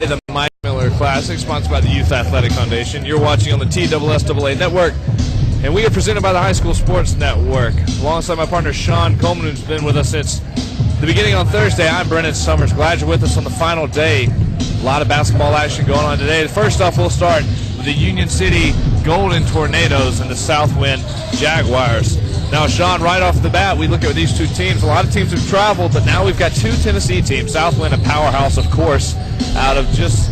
The Mike Miller Classic, sponsored by the Youth Athletic Foundation. You're watching on the TSSAA Network, and we are presented by the High School Sports Network. Alongside my partner Sean Coleman, who's been with us since the beginning on Thursday, I'm Brennan Summers. Glad you're with us on the final day. A lot of basketball action going on today. First off, we'll start with the Union City Golden Tornadoes and the Southwind Jaguars. Now, Sean, right off the bat, we look at these two teams. A lot of teams have traveled, but now we've got two Tennessee teams. Southwind, a powerhouse, of course, out of just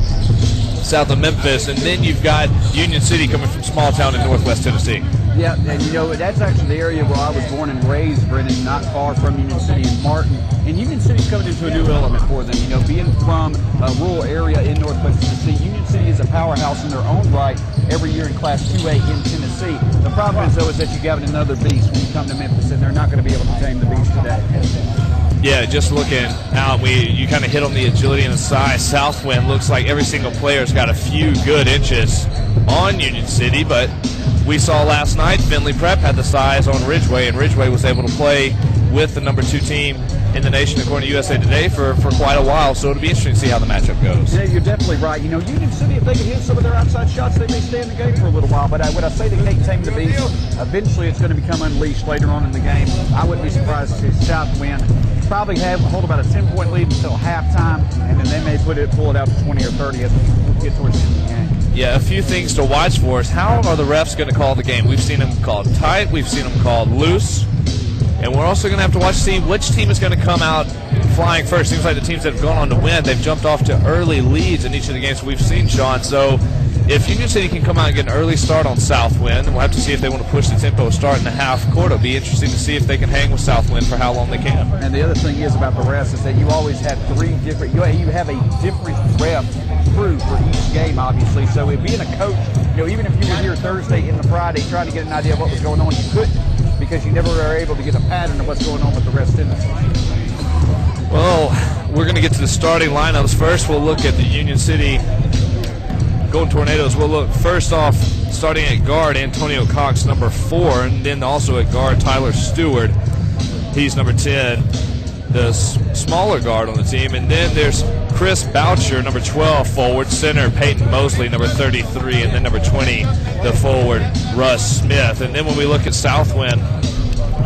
south of Memphis. And then you've got Union City coming from small town in northwest Tennessee. Yeah, and you know, that's actually the area where I was born and raised, Brennan, not far from Union City and Martin. And Union City's coming into a new element for them. You know, being from a rural area in northwest Tennessee, Union City is a powerhouse in their own right every year in Class 2A in Tennessee. The problem is, though, is that you got another beast when you come to Memphis, and they're not going to be able to tame the beast today. Yeah, just looking out, you kind of hit on the agility and the size. Southwind looks like every single player's got a few good inches on Union City, but we saw last night Findlay Prep had the size on Ridgeway, and Ridgeway was able to play with the number 2 team in the nation, according to USA Today, for quite a while. So it'll be interesting to see how the matchup goes. Yeah, you're definitely right. You know, Union City, if they can hit some of their outside shots, they may stay in the game for a little while. But when I say they can't tame the beast, eventually it's going to become unleashed later on in the game. I wouldn't be surprised to see Southwind probably hold about a 10-point lead until halftime, and then they may pull it out to 20 or 30 as we get towards the end of the game. Yeah, a few things to watch for is how are the refs going to call the game? We've seen them called tight, we've seen them called loose, and we're also going to have to watch to see which team is going to come out flying first. Seems like the teams that have gone on to win, they've jumped off to early leads in each of the games we've seen, Sean. So if Union City can come out and get an early start on Southwind, we'll have to see if they want to push the tempo start in the half court. It'll be interesting to see if they can hang with Southwind for how long they can. And the other thing is about the refs is that you always have you have a different ref crew for each game, obviously. So if being a coach, you know, even if you were here Thursday and the Friday trying to get an idea of what was going on, you couldn't, because you never were able to get a pattern of what's going on with the rest in this. Well, we're going to get to the starting lineups first. We'll look at the Union City Golden Tornadoes. We'll look first off, starting at guard, Antonio Cox, number 4, and then also at guard, Tyler Stewart. He's number 10, the smaller guard on the team. And then there's Chris Boucher, number 12, forward. Center, Peyton Mosley, number 33, and then number 20, the forward, Russ Smith. And then when we look at Southwind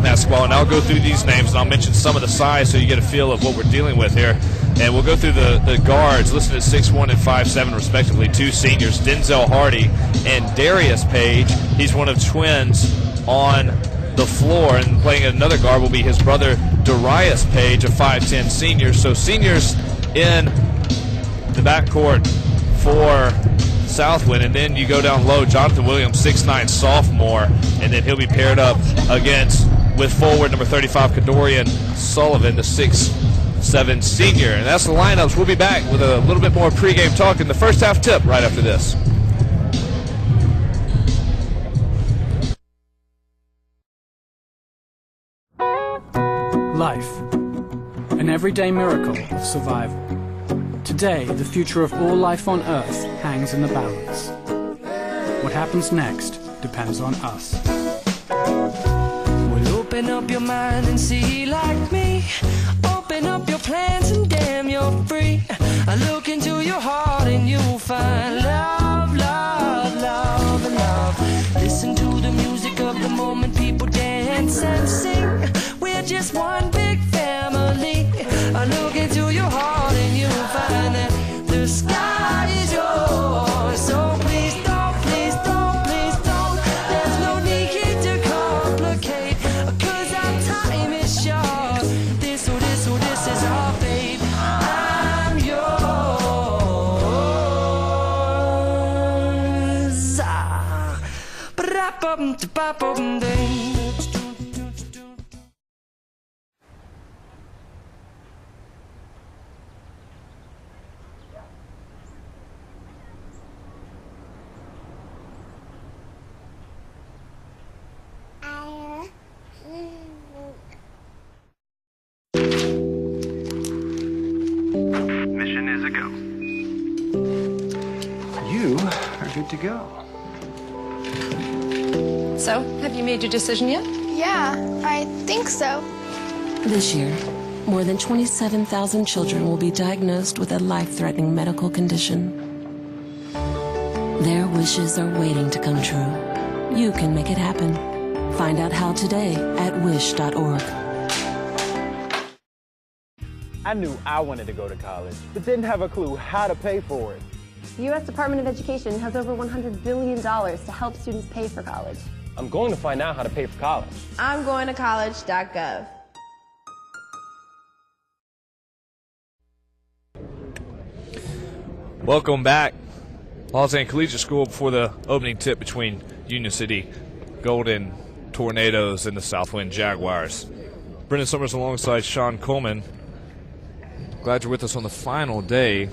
basketball, and I'll go through these names, and I'll mention some of the size so you get a feel of what we're dealing with here. And we'll go through the guards, listed at 6'1" and 5'7", respectively. 2 seniors, Denzel Hardy and Darius Page. He's one of twins on the floor, and playing another guard will be his brother, Darius Page, a 5'10" senior. So seniors in the backcourt for Southwind. And then you go down low, Jonathan Williams, 6'9", sophomore, and then he'll be paired up with forward number 35, Kadorian Sullivan, the 6'7" senior. And that's the lineups. We'll be back with a little bit more pregame talk in the first half tip right after this. Life, an everyday miracle of survival. Today, the future of all life on Earth hangs in the balance. What happens next depends on us. Well, open up your mind and see like me. Open up your plans and damn, you're free. I look into your heart and you'll find love, love, love, and love. Listen to the music of the moment, people dance and sing. We're just one big family. I look into your heart and you'll find that the sky is yours. So please don't, please don't, please don't. There's no need to complicate, 'cause our time is short. This is our fate. I'm yours. Ba-da-bum-da-ba-bum-ding. Mission is a go. You are good to go. So, have you made your decision yet? Yeah, I think so. This year, more than 27,000 children will be diagnosed with a life-threatening medical condition. Their wishes are waiting to come true. You can make it happen. Find out how today at wish.org. I knew I wanted to go to college, but didn't have a clue how to pay for it. The U.S. Department of Education has over $100 billion to help students pay for college. I'm going to find out how to pay for college. I'm going to college.gov. Welcome back. Los Angeles Collegiate School before the opening tip between Union City Golden Tornadoes and the Southwind Jaguars. Brendan Summers alongside Sean Coleman. Glad you're with us on the final day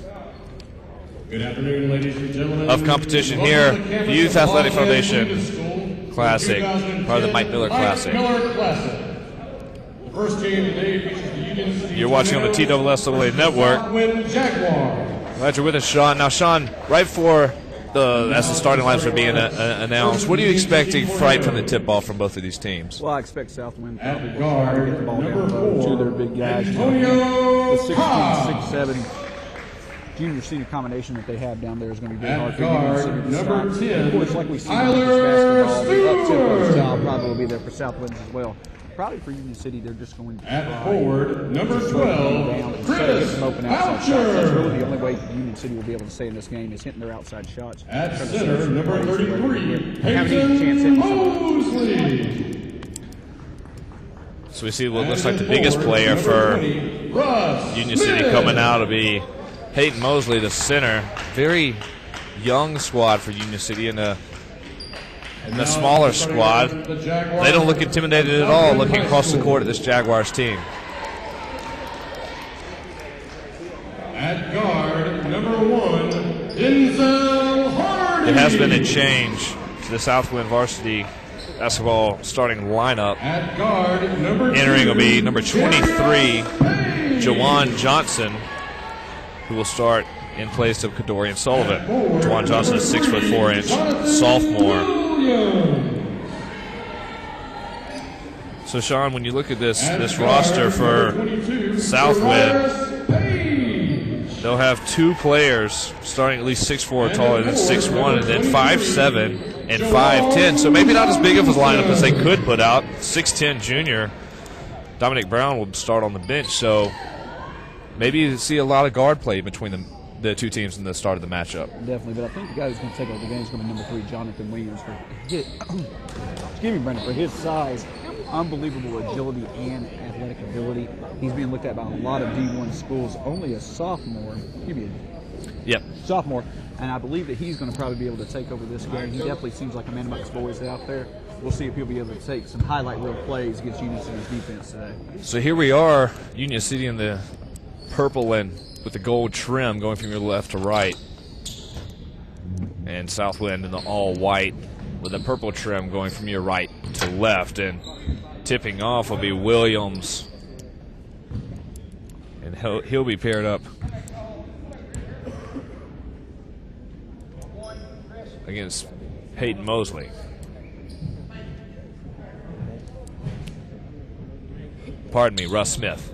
Good afternoon, ladies and gentlemen. of competition here. The Youth Athletic Foundation Classic, part of the Mike Miller Classic. The first game today features the Union City. You're watching on the TSSAA Network. Southwind Jaguars. Glad you're with us, Sean. Now, Sean, right before as the starting lines are being announced, what are you expecting right from the tip-off from both of these teams? Well, I expect Southwind At probably will guard, try to get the ball down number low to 4, their big guys. Antonio The 6'6", Cox. 6'7" junior senior combination that they have down there is going to be very At hard for Union guard, City to number stop. 10, Of course, like we see with Tyler basketball, the up-tempo Stewart. style probably will be there for Southwind as well. Probably for Union City, they're just going to At try forward, number to slow the game 12, down instead of Chris getting open outside shots. That's Boucher. really the only way Union City will be able to stay in this game is hitting their outside shots. At Trying to center, set some number plays where 33, they have an easy chance Peyton hitting somebody. Mosley. So we see what looks And like the at biggest forward, player number for 20, Russ Union City Smith. coming out to be Peyton Mosley, the center. Very young squad for Union City in the smaller squad. They don't look intimidated at all looking across the court at this Jaguars team. At guard, number 1, Denzel Hardy. It has been a change to the Southwind varsity basketball starting lineup. At guard, number 2, Entering will be number 23, Page. Jawan Johnson, who will start in place of Kadorian Sullivan. Jawan Johnson is 6'4" sophomore. So, Sean, when you look at this roster for Southwind, they'll have 2 players starting at least 6'4" or taller than 6'1", and then 5'7" and 5'10". So maybe not as big of a lineup as they could put out. 6'10" junior Dominic Brown will start on the bench. So maybe you see a lot of guard play between the two teams in the start of the matchup. Definitely, but I think the guy who's going to take over the game is going to be number 3, Jonathan Williams. For his, excuse me, Brendan, for his size, unbelievable agility and athletic ability. He's being looked at by a lot of D1 schools. Only a sophomore. Yep. Sophomore, and I believe that he's going to probably be able to take over this game. He definitely seems like a man amongst boys out there. We'll see if he'll be able to take some highlight reel plays against Union City's defense today. So here we are, Union City in the purple and with the gold trim going from your left to right. And Southwind in the all white with the purple trim going from your right to left. And tipping off will be Williams. And he'll be paired up against Peyton Mosley. Pardon me, Russ Smith.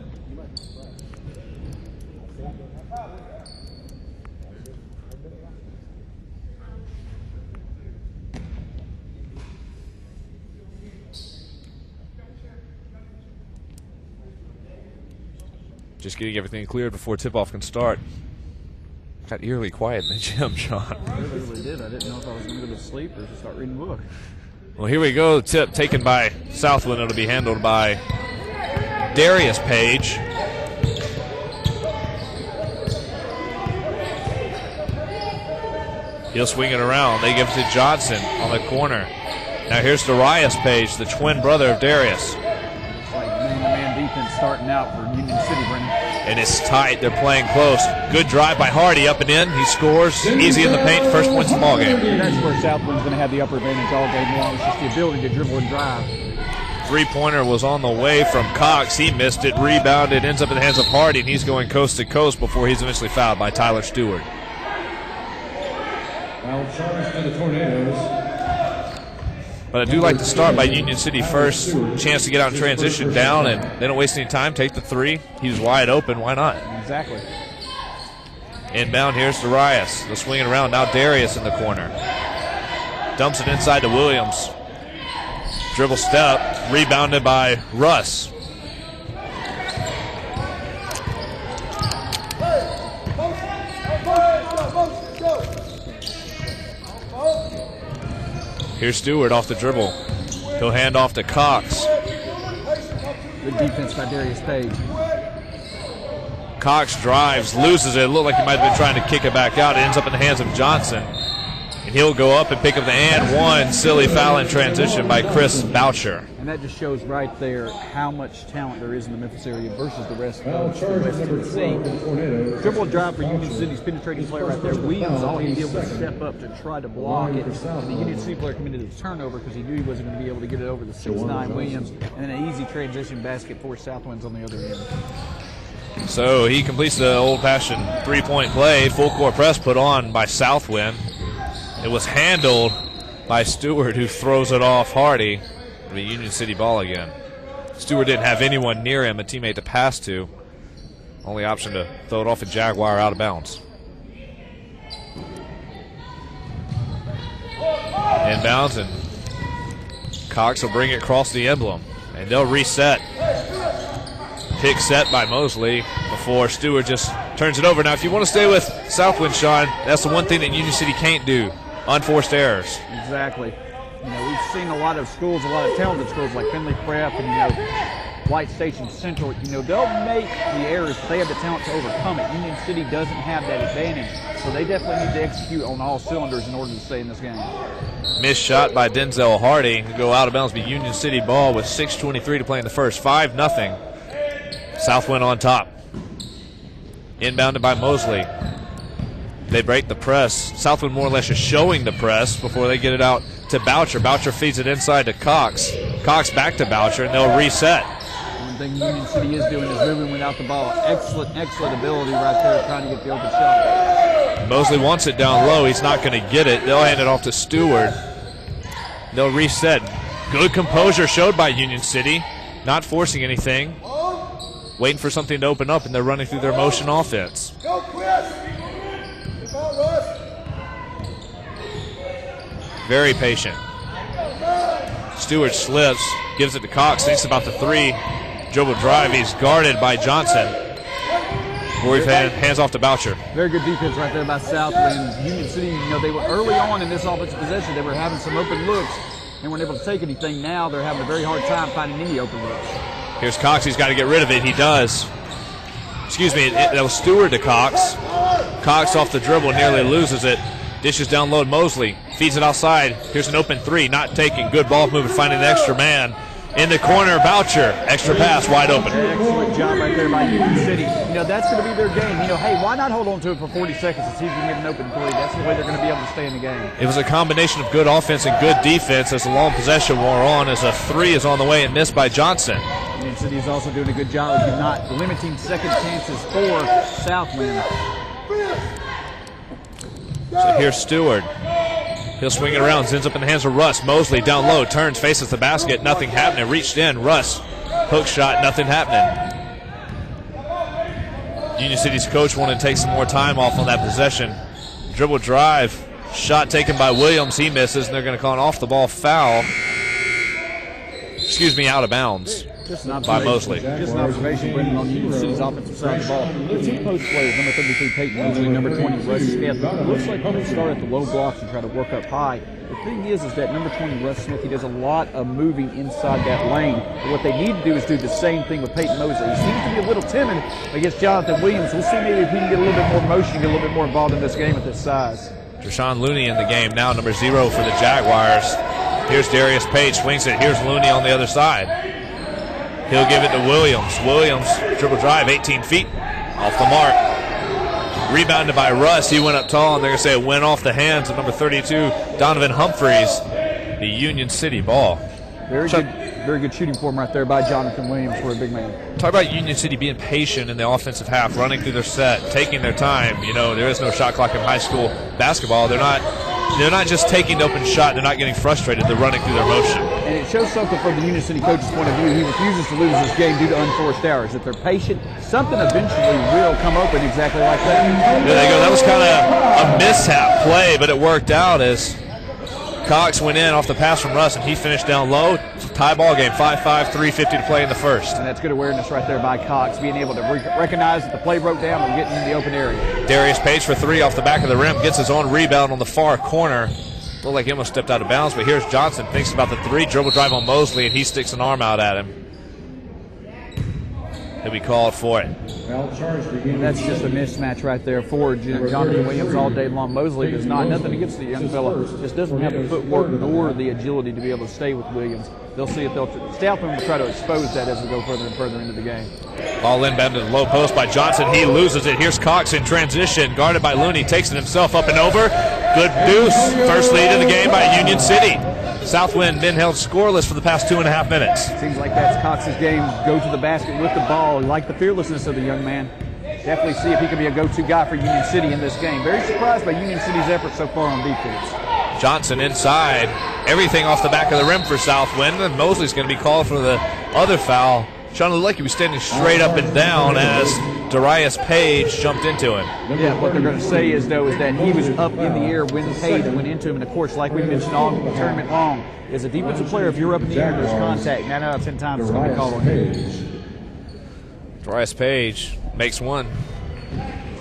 Just getting everything cleared before tip-off can start. Got eerily quiet in the gym, Sean. I really did. I didn't know if I was going to go to sleep or just start reading a book. Well, here we go. Tip taken by Southwind. It'll be handled by Darius Page. He'll swing it around. They give it to Johnson on the corner. Now here's Darius Page, the twin brother of Darius. It's like man-to-man defense starting out for Union City, Brendan. And it's tight. They're playing close. Good drive by Hardy up and in. He scores. Easy in the paint. First points of the ball game. And that's where Southwind's going to have the upper advantage all game long. It's just the ability to dribble and drive. Three-pointer was on the way from Cox. He missed it. Rebounded. Ends up in the hands of Hardy, and he's going coast to coast before he's eventually fouled by Tyler Stewart. Foul charge to the Tornadoes. But I do like to start by Union City first. Chance to get out in transition down, and they don't waste any time. Take the three. He's wide open. Why not? Exactly. Inbound, here's Darius. They'll swing it around. Now Darius in the corner. Dumps it inside to Williams. Dribble step. Rebounded by Russ. Here's Stewart off the dribble. He'll hand off to Cox. Good defense by Darius Page. Cox drives, loses it. It looked like he might have been trying to kick it back out. It ends up in the hands of Johnson. And he'll go up and pick up the and one. Silly foul in transition by Chris Boucher. And that just shows right there how much talent there is in the Memphis area versus the rest of West Tennessee. Dribble drive for Union City's penetrating player right there. Williams, all he did was step up to try to block it. The Union City player committed a turnover because he knew he wasn't going to be able to get it over the 6'9" Williams. And then an easy transition basket for Southwinds on the other end. So he completes the old-fashioned three-point play. Full court press put on by Southwind. It was handled by Stewart, who throws it off Hardy. The Union City ball again. Stewart didn't have anyone near him, a teammate to pass to. Only option to throw it off a Jaguar out of bounds. Inbounds, and Cox will bring it across the emblem, and they'll reset. Pick set by Mosley before Stewart just turns it over. Now, if you want to stay with Southwind, Sean, that's the one thing that Union City can't do. Unforced errors. Exactly. You know, we've seen a lot of schools, a lot of talented schools like Findlay Prep and, White Station Central. They'll make the errors, but they have the talent to overcome it. Union City doesn't have that advantage, so they definitely need to execute on all cylinders in order to stay in this game. Missed shot by Denzel Hardy. Go out of bounds, be Union City ball with 6:23 to play in the first. 5-0. Southwind on top. Inbounded by Mosley. They break the press. Southwind more or less just showing the press before they get it out to Boucher. Boucher feeds it inside to Cox. Cox back to Boucher, and they'll reset. One thing Union City is doing is moving without the ball. Excellent ability right there trying to get the open shot. Mosley wants it down low. He's not going to get it. They'll hand it off to Stewart. They'll reset. Good composure showed by Union City. Not forcing anything. Waiting for something to open up, and they're running through their motion offense. Go, Chris! Very patient. Stewart slips, gives it to Cox, thinks about the three. Dribble drive, he's guarded by Johnson. Rory hands off to Boucher. Very good defense right there by Southwind. Union City, they were early on in this offensive possession. They were having some open looks and weren't able to take anything. Now they're having a very hard time finding any open looks. Here's Cox, he's got to get rid of it. He does. Excuse me, that was Stewart to Cox. Cox off the dribble, nearly loses it. Dishes down low to Mosley. Feeds it outside. Here's an open three. Not taking. Good ball movement. Finding an extra man. In the corner, Boucher. Extra pass. Wide open. Excellent job right there by Union City. That's going to be their game. Hey, why not hold on to it for 40 seconds and see if you can get an open three? That's the way they're going to be able to stay in the game. It was a combination of good offense and good defense as the long possession wore on, as a three is on the way and missed by Johnson. Union City is also doing a good job of not limiting second chances for Southwind. So here's Stewart. He'll swing it around. Ends up in the hands of Russ. Mosley down low. Turns, faces the basket. Nothing happening. Reached in. Russ. Hook shot. Nothing happening. Union City's coach wanted to take some more time off on that possession. Dribble drive. Shot taken by Williams. He misses, and they're going to call an off-the-ball foul. Excuse me, out of bounds. By Mosley. Just an observation, Brendan, on Union City's offensive side of the ball. Their two post players, number 33, Peyton Mosley, number 20, Russ Smith. Looks like they're going to start at the low blocks and try to work up high. The thing is that number 20, Russ Smith, he does a lot of moving inside that lane. But what they need to do is do the same thing with Peyton Mosley. He seems to be a little timid against Jonathan Williams. We'll see maybe if he can get a little bit more motion, get a little bit more involved in this game at this size. Deshaun Looney in the game now, number 0 for the Jaguars. Here's Darius Page, swings it. Here's Looney on the other side. He'll give it to Williams. Williams, dribble drive, 18 feet, off the mark. Rebounded by Russ. He went up tall, and they're going to say it went off the hands of number 32, Donovan Humphreys, the Union City ball. Very good shooting form right there by Jonathan Williams for a big man. Talk about Union City being patient in the offensive half, running through their set, taking their time. There is no shot clock in high school basketball. They're not they're not just taking the open shot. They're not getting frustrated. They're running through their motion. And it shows something from the Union City coach's point of view. He refuses to lose this game due to unforced errors. If they're patient, something eventually will come open exactly like that. There they go. That was kind of a mishap play, but it worked out as Cox went in off the pass from Russ, and he finished down low. Tie ball game, 5-5, 3:50 to play in the first. And that's good awareness right there by Cox, being able to recognize that the play broke down and getting in the open area. Darius Page for 3 off the back of the rim, gets his own rebound on the far corner. Looked like he almost stepped out of bounds, but here's Johnson, thinks about the 3, dribble drive on Mosley, and he sticks an arm out at him. He'll be called for it. That's just a mismatch right there for Jonathan Williams all day long. Mosley does not, nothing against the young fella, just doesn't have the footwork nor the agility to be able to stay with Williams. They'll see if Southwind will try to expose that as we go further and further into the game. Ball inbound to the low post by Johnson. He loses it. Here's Cox in transition, guarded by Looney, takes it himself up and over. Good deuce. First lead of the game by Union City. Southwind been held scoreless for the past 2.5 minutes. Seems like that's Cox's game. Go to the basket with the ball. Like the fearlessness of the young man. Definitely see if he can be a go-to guy for Union City in this game. Very surprised by Union City's efforts so far on defense. Johnson inside. Everything off the back of the rim for Southwind. And Mosley's going to be called for the other foul. Sean Lelecki was standing straight up and down as Darius Page jumped into him. Yeah, what they're going to say is, though, is that he was up in the air when Page went into him. And, of course, like we mentioned all tournament long, as a defensive player, if you're up in the air and there's contact, 9 out of 10 times it's going to be called on you. Darius Page makes one.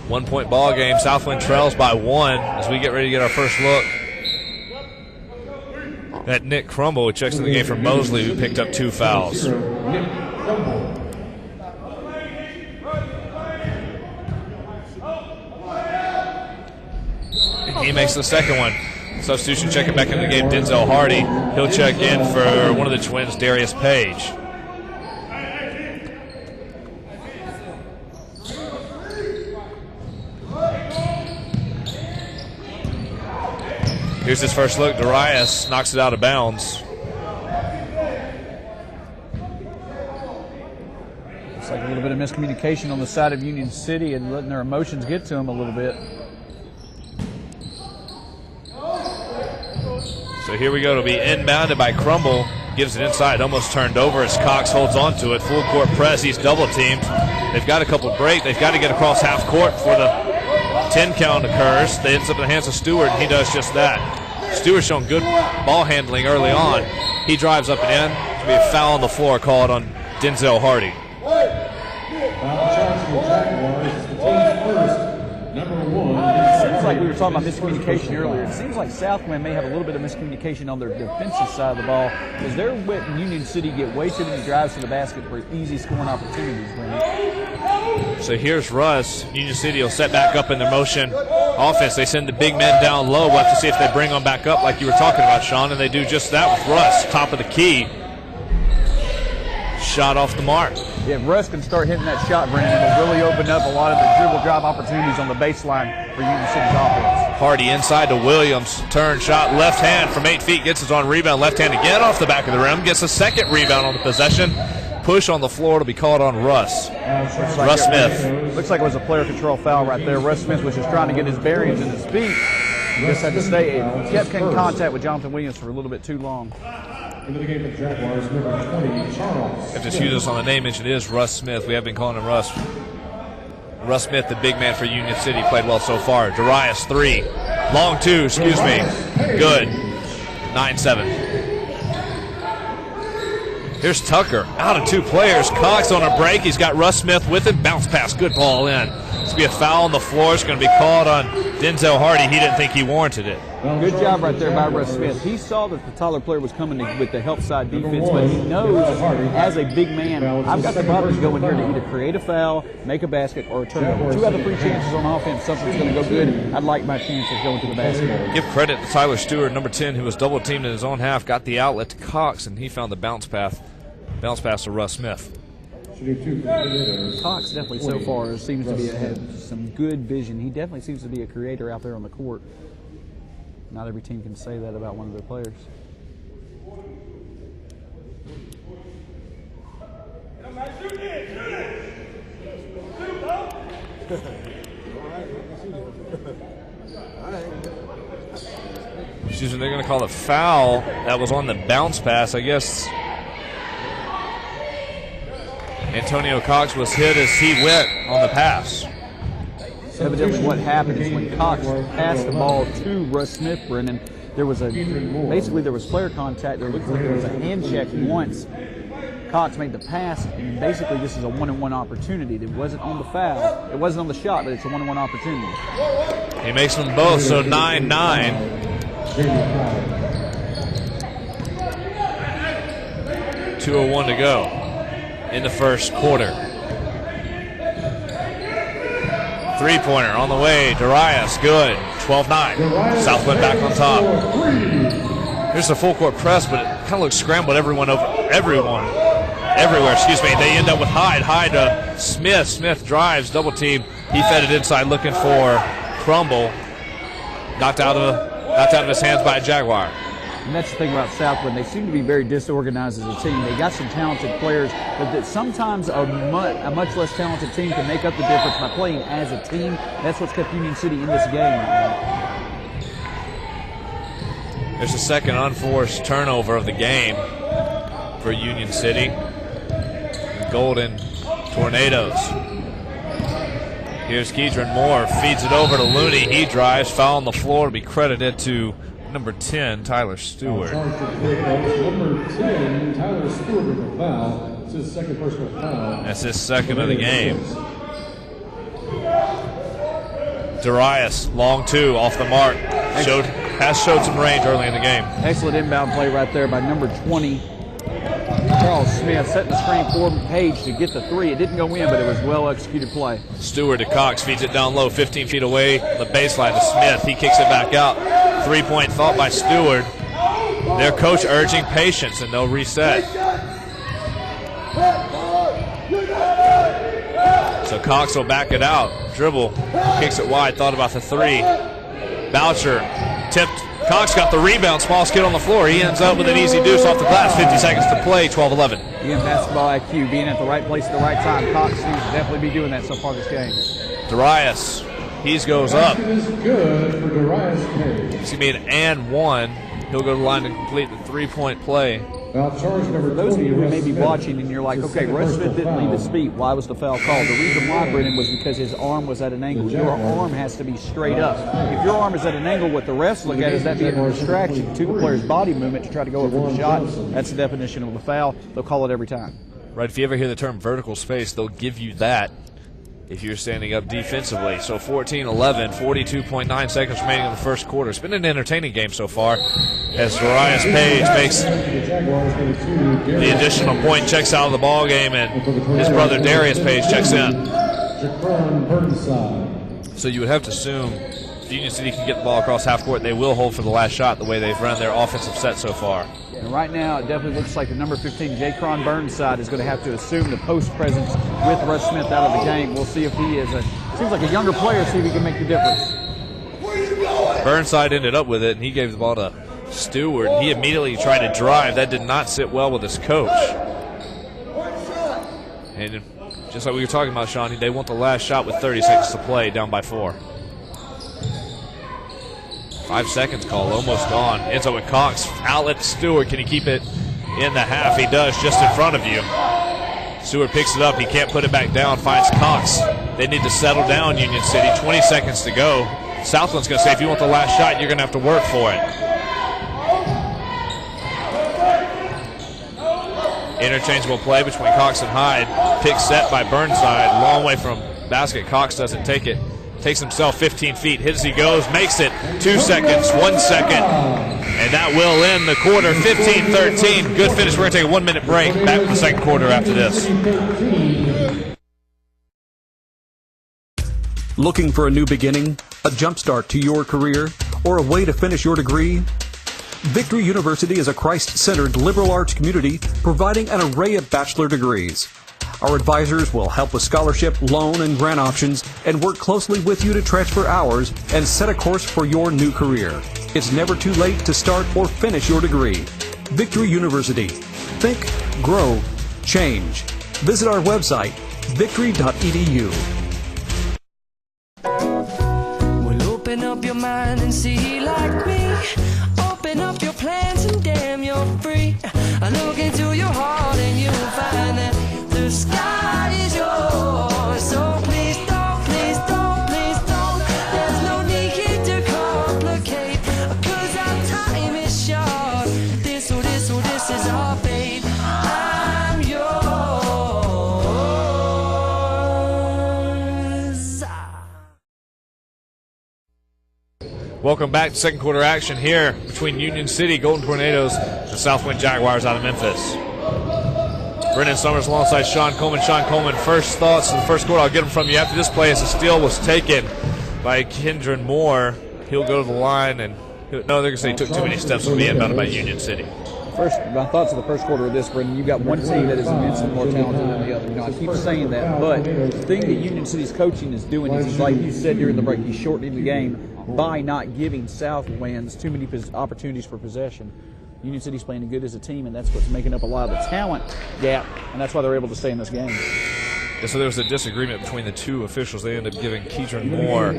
1-point ball game. Southwind trails by 1 as we get ready to get our first look. That Nick Crumble, who checks in the game for Mosley, who picked up 2 fouls. He makes the second one. Substitution checking back into the game, Denzel Hardy. He'll check in for one of the twins, Darius Page. Here's his first look. Darius knocks it out of bounds. Looks like a little bit of miscommunication on the side of Union City and letting their emotions get to them a little bit. So here we go. It'll be inbounded by Crumble. Gives it inside. Almost turned over as Cox holds on to it. Full court press. He's double teamed. They've got a couple break. They've got to get across half court before the 10 count occurs. They ends up in the hands of Stewart, and he does just that. Stewart's shown good ball handling early on. He drives up and in. There'll be a foul on the floor called on Denzel Hardy. Seems like we were talking about miscommunication earlier. It seems like Southwind may have a little bit of miscommunication on their defensive side of the ball because they're letting Union City get way too many drives to the basket for easy scoring opportunities. So here's Russ. Union City will set back up in their motion offense. They send the big men down low. We'll have to see if they bring them back up like you were talking about, Sean, and they do just that with Russ, top of the key. Shot off the mark. If Russ can start hitting that shot, Brandon, it'll really open up a lot of the dribble drive opportunities on the baseline for Union City's offense. Hardy inside to Williams. Turn shot, left hand from 8 feet. Gets his own rebound. Left hand again off the back of the rim. Gets a second rebound on the possession. Push on the floor to be called on Russ. Russ Smith. Looks like it was a player control foul right there. Russ Smith was just trying to get his bearings and his feet. Just had to stay. He kept in contact with Jonathan Williams for a little bit too long. Into the game for Jaguars, number 20, Charles. If excuse us on the name mention, it is Russ Smith. We have been calling him Russ. Russ Smith, the big man for Union City, played well so far. Darius 3. Long 2, excuse me. Good. 9-7. Here's Tucker. Out of 2 players. Cox on a break. He's got Russ Smith with him. Bounce pass. Good ball in. It's going to be a foul on the floor. It's going to be called on Denzel Hardy. He didn't think he warranted it. Good job right there by Russ Smith. He saw that the taller player was coming with the help side defense, but he knows as a big man, I've got the body to go in here to either create a foul, make a basket, or a turnover. 2 out of 3 chances on offense, something's going to go good. I'd like my chances going to the basket. Give credit to Tyler Stewart, number 10, who was double teamed in his own half, got the outlet to Cox, and he found the bounce pass to Russ Smith. Cox definitely so far seems to be have some good vision. He definitely seems to be a creator out there on the court. Not every team can say that about one of their players. Excuse me, they're going to call a foul. That was on the bounce pass. I guess Antonio Cox was hit as he went on the pass. Evidently what happened is when Cox passed the ball to Russ Smith, Brennan, there was player contact. There was a hand check once Cox made the pass, and basically this is a one-on-one opportunity. It wasn't on the foul. It wasn't on the shot, but it's a one-on-one opportunity. He makes them both, so 9-9. 2:01 to go in the first quarter. Three-pointer on the way. Darius, good. 12-9. Southwind back on top. Here's the full-court press, but it kind of looks scrambled everywhere. Excuse me. They end up with Hyde. Hyde to Smith. Smith drives, double team. He fed it inside, looking for Crumble. Knocked out of his hands by a Jaguar. And that's the thing about Southwind. They seem to be very disorganized as a team. They got some talented players, but that sometimes a much less talented team can make up the difference by playing as a team. That's what's kept Union City in this game right now. There's the second unforced turnover of the game for Union City. Golden Tornadoes. Here's Keedron Moore, feeds it over to Looney. He drives, foul on the floor to be credited to number 10, Tyler Stewart. Number 10, Tyler Stewart with a foul. It's his second personal foul. That's his second of the game. Darius, long two, off the mark. Has showed some range early in the game. Excellent inbound play right there by number 20, Charles Smith, setting the screen for Page to get the three. It didn't go in, but it was well-executed play. Stewart to Cox, feeds it down low, 15 feet away, the baseline to Smith. He kicks it back out. Three-point thought by Stewart. Their coach urging patience, and they'll reset. So Cox will back it out. Dribble, kicks it wide, thought about the three. Boucher tipped. Cox got the rebound, small skid on the floor. He ends up with an easy deuce off the glass. 50 seconds to play, 12-11. Again, basketball IQ, being at the right place at the right time. Cox seems to definitely be doing that so far this game. Darius, he goes up. Is good for Darius Page. He made an and one. He'll go to the line to complete the three-point play. Foul charge number For those of you who may be Smith. watching and you're like, okay, Russ Smith didn't leave his feet. Why was the foul called? The reason why, Brennan, was because his arm was at an angle. Your arm has to be straight up. If your arm is at an angle, what the refs look at is that being a distraction to the player's body movement to try to go up for the shot. That's the definition of a foul. They'll call it every time. Right, if you ever hear the term vertical space, they'll give you that if you're standing up defensively. So 14-11, 42.9 seconds remaining in the first quarter. It's been an entertaining game so far as Darius Page makes the additional point, checks out of the ball game, and his brother Darius Page checks in. So you would have to assume if Union City can get the ball across half court, they will hold for the last shot the way they've run their offensive set so far. And right now, it definitely looks like the number 15, Jacron Burnside, is going to have to assume the post presence with Russ Smith out of the game. We'll see if he seems like a younger player, see if he can make the difference. Burnside ended up with it, and he gave the ball to Stewart. He immediately tried to drive. That did not sit well with his coach. And just like we were talking about, Sean, they want the last shot with 30 seconds to play, down by 4. 5 seconds call, almost gone. Ends up with Cox. Outlet to Stewart. Can he keep it in the half? He does, just in front of you. Stewart picks it up. He can't put it back down. Finds Cox. They need to settle down, Union City. 20 seconds to go. Southland's going to say, if you want the last shot, you're going to have to work for it. Interchangeable play between Cox and Hyde. Pick set by Burnside. Long way from basket. Cox doesn't take it. Takes himself 15 feet. Hits as he goes. Makes it. 2 seconds. 1 second. And that will end the quarter. 15-13. Good finish. We're going to take a 1-minute break. Back in the second quarter after this. Looking for a new beginning, a jumpstart to your career, or a way to finish your degree? Victory University is a Christ-centered liberal arts community providing an array of bachelor degrees. Our advisors will help with scholarship, loan, and grant options and work closely with you to transfer hours and set a course for your new career. It's never too late to start or finish your degree. Victory University. Think, grow, change. Visit our website, victory.edu. Well, open up your mind and see like me. Open up your plans and damn, you're free. I look into your heart and you'll find that the sky is yours. So please don't, please don't, please don't. There's no need here to complicate, 'cause our time is short. This is our fate. I'm yours. Welcome back to second quarter action here between Union City Golden Tornadoes and Southwind Jaguars out of Memphis. Brennan Summers alongside Sean Coleman. Sean Coleman, first thoughts in the first quarter. I'll get them from you after this play as the steal was taken by Kendron Moore. He'll go to the line and no, they're going to say he took too many steps to be inbounded by Union City. My thoughts of the first quarter of this, Brendan, you've got one team that is immensely more talented than the other. You know, I keep saying that, but the thing that Union City's coaching is doing is, like you said during the break, he's shortening the game by not giving Southwinds too many opportunities for possession. Union City's playing good as a team, and that's what's making up a lot of the talent gap, and that's why they're able to stay in this game. Yeah, so there was a disagreement between the two officials. They ended up giving Kendron Moore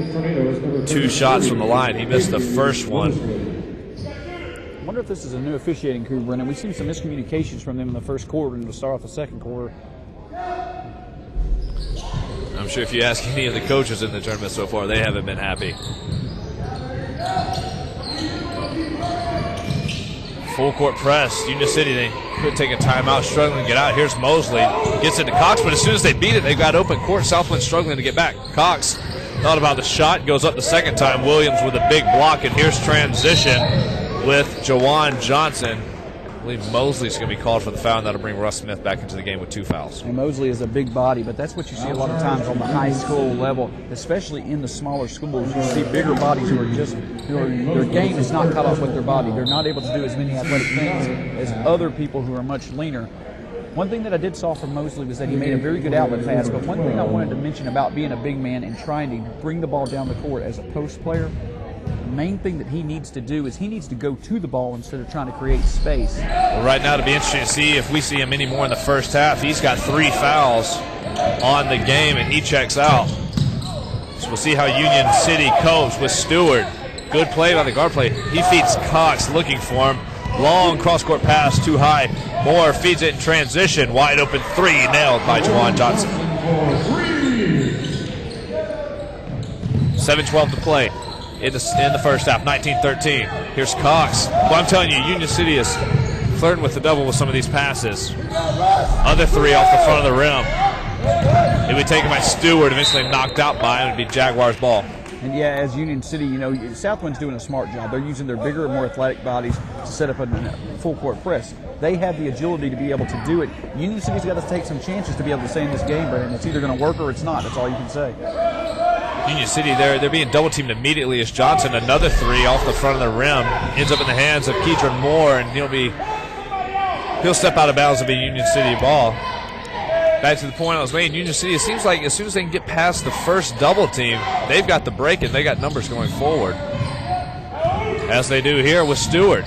2 shots from the line. He missed the first one. I wonder if this is a new officiating crew, Brennan. We've seen some miscommunications from them in the first quarter and to start off the second quarter. I'm sure if you ask any of the coaches in the tournament so far, they haven't been happy. Full court press. Union City, they could take a timeout, struggling to get out. Here's Mosley. Gets into Cox, but as soon as they beat it, they got open court. Southwind struggling to get back. Cox thought about the shot, goes up the second time. Williams with a big block, and here's transition with Jawan Johnson. I believe Mosley's going to be called for the foul, and that'll bring Russ Smith back into the game with 2 fouls. And Mosley is a big body, but that's what you see a lot of times on the high school level, especially in the smaller schools. You see bigger bodies who are just, their game is not cut off with their body. They're not able to do as many athletic things as other people who are much leaner. One thing that I did saw from Mosley was that he made a very good outlet pass, but one thing I wanted to mention about being a big man and trying to bring the ball down the court as a post player, the main thing that he needs to do is he needs to go to the ball instead of trying to create space. Well, right now, it'll be interesting to see if we see him any more in the first half. He's got 3 fouls on the game, and he checks out. So we'll see how Union City copes with Stewart. Good play by the guard play. He feeds Cox, looking for him. Long cross-court pass, too high. Moore feeds it in transition. Wide open 3, nailed by Jawan Johnson. 7:12 to play in the first half, 19-13. Here's Cox. Well, I'm telling you, Union City is flirting with the double with some of these passes. Other 3 off the front of the rim. It would be taken by Stewart, eventually knocked out by him. It would be Jaguars ball. And yeah, as Union City, you know, Southwind's doing a smart job. They're using their bigger, more athletic bodies to set up a full court press. They have the agility to be able to do it. Union City's got to take some chances to be able to stay in this game, Brandon. It's either going to work or it's not. That's all you can say. Union City, they're being double teamed immediately as Johnson, another 3 off the front of the rim, ends up in the hands of Kendron Moore, and he'll step out of bounds and be Union City ball. Back to the point I was making, Union City, it seems like as soon as they can get past the first double team, they've got the break and they got numbers going forward. As they do here with Stewart.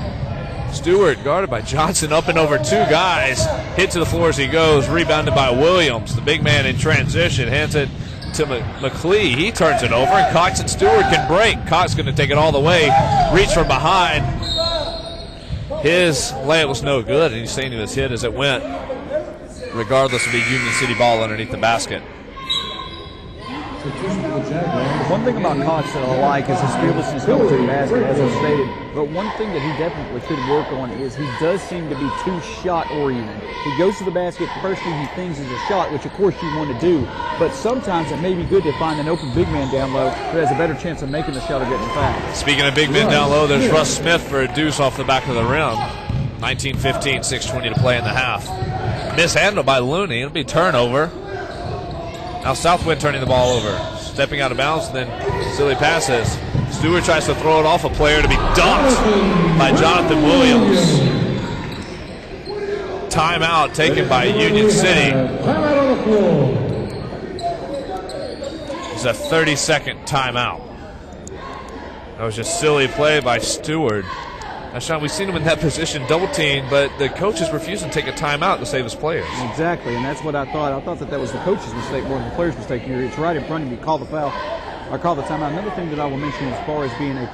Stewart guarded by Johnson, up and over 2 guys. Hit to the floor as he goes, rebounded by Williams. The big man in transition, hands it to McLee. He turns it over, and Cox and Stewart can break. Cox going to take it all the way, reach from behind. His layup was no good, and he's saying he was hit as it went. Regardless of the Union City ball underneath the basket. One thing about Cox that I like is his fearlessness going to the basket, as I stated. But one thing that he definitely could work on is he does seem to be too shot-oriented. He goes to the basket, the first thing he thinks is a shot, which of course you want to do. But sometimes it may be good to find an open big man down low who has a better chance of making the shot or getting fouled. Speaking of big men down low, there's Russ Smith for a deuce off the back of the rim. 19-15, 6:20 to play in the half. Mishandled by Looney. It'll be turnover. Now Southwind turning the ball over. Stepping out of bounds, and then silly passes. Stewart tries to throw it off a player to be dunked by Jonathan Williams. Timeout taken by Union City. It's a 30-second timeout. That was just silly play by Stewart. Now, Sean, we've seen him in that position, double team, but the coach is refusing to take a timeout to save his players. Exactly, and that's what I thought. I thought that was the coach's mistake more than the player's mistake here. It's right in front of you. Call the foul. or call the timeout. Another thing that I will mention as far as being a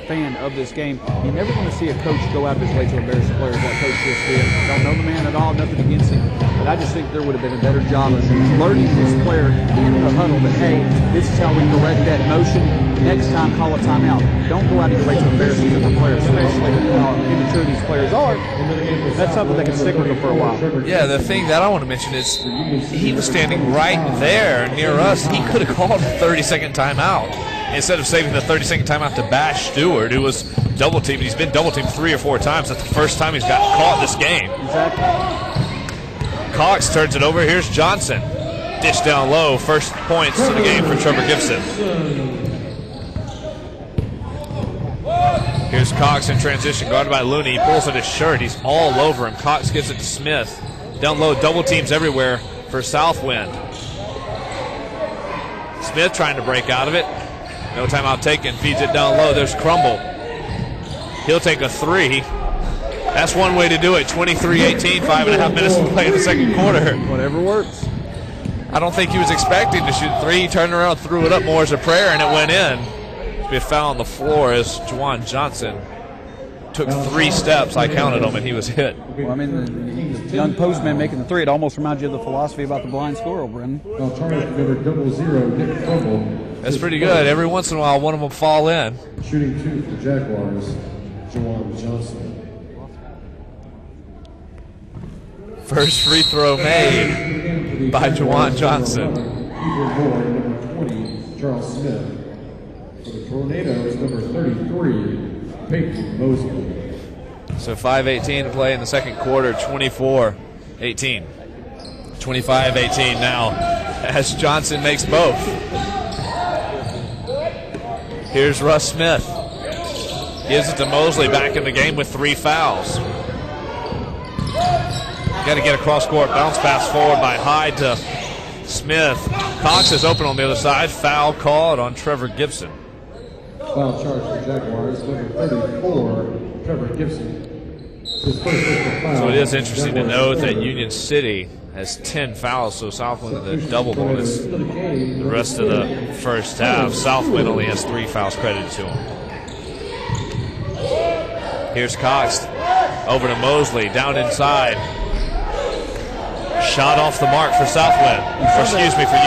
fan of this game, you never want to see a coach go out of his way to embarrass a player like Coach just did. Don't know the man at all, nothing against him. But I just think there would have been a better job of alerting this player in the huddle that, hey, this is how we correct that motion. Next time, call a timeout. Don't go out of your way to embarrass the other players, especially how immature these players are. That's something that can stick with them for a while. Yeah, the thing that I want to mention is he was standing right there near us. He could have called a 30-second timeout instead of saving the 30-second timeout to bash Stewart, who was double-teamed. He's been double-teamed 3 or 4 times. That's the first time he's got caught this game. Exactly. Cox turns it over. Here's Johnson. Dish down low. First points of the game for Trevor Gibson. Here's Cox in transition, guarded by Looney. He pulls at his shirt. He's all over him. Cox gives it to Smith. Down low, double teams everywhere for Southwind. Smith trying to break out of it. No timeout taken. Feeds it down low. There's Crumble. He'll take a 3. That's one way to do it. 23-18, 5.5 minutes to play in the second quarter. Whatever works. I don't think he was expecting to shoot 3. He turned around, threw it up more as a prayer, and it went in. Be a foul on the floor as Juwan Johnson took 3 steps. I counted them, and he was hit. Well, I mean, the young postman making the 3, it almost reminds you of the philosophy about the blind squirrel, Brendan. That's pretty good. Every once in a while, one of them fall in. Shooting 2 for the Jaguars, Juwan Johnson. First free throw made by Juwan Johnson. Number 20, Charles Smith. For the Tornadoes, number 33, Peyton Mosley. So 5:18 to play in the second quarter, 24-18. 25-18 now as Johnson makes both. Here's Russ Smith. Gives it to Mosley, back in the game with 3 fouls. Got to get a cross-court bounce pass forward by Hyde to Smith. Cox is open on the other side. Foul called on Trevor Gibson. Foul charge for Jaguars, number 34, Trevor Gibson. So it is interesting to note that Union City has 10 fouls, so Southwind in the double bonus the rest of the first half. Southwind only has 3 fouls credited to him. Here's Cox over to Mosley, down inside. Shot off the mark for Southwind, for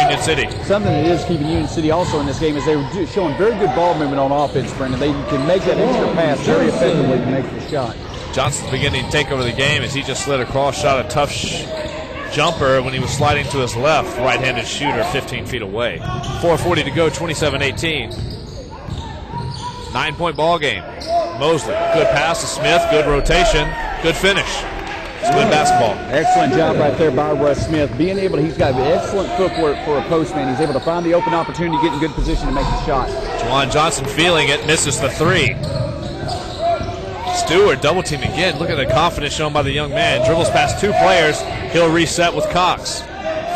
Union City. Something that is keeping Union City also in this game is they were showing very good ball movement on offense, Brendan. They can make that extra pass very effectively to make the shot. Johnson's beginning to take over the game as he just slid across, shot a tough jumper when he was sliding to his left. Right-handed shooter 15 feet away. 4:40 to go, 27-18. 9-point ball game. Mosley, good pass to Smith, good rotation, good finish. Good basketball. Excellent job right there by Russ Smith. He's got excellent footwork for a postman. He's able to find the open opportunity, get in good position to make the shot. Juwan Johnson feeling it, misses the 3. Stewart double team again. Look at the confidence shown by the young man. Dribbles past 2 players. He'll reset with Cox.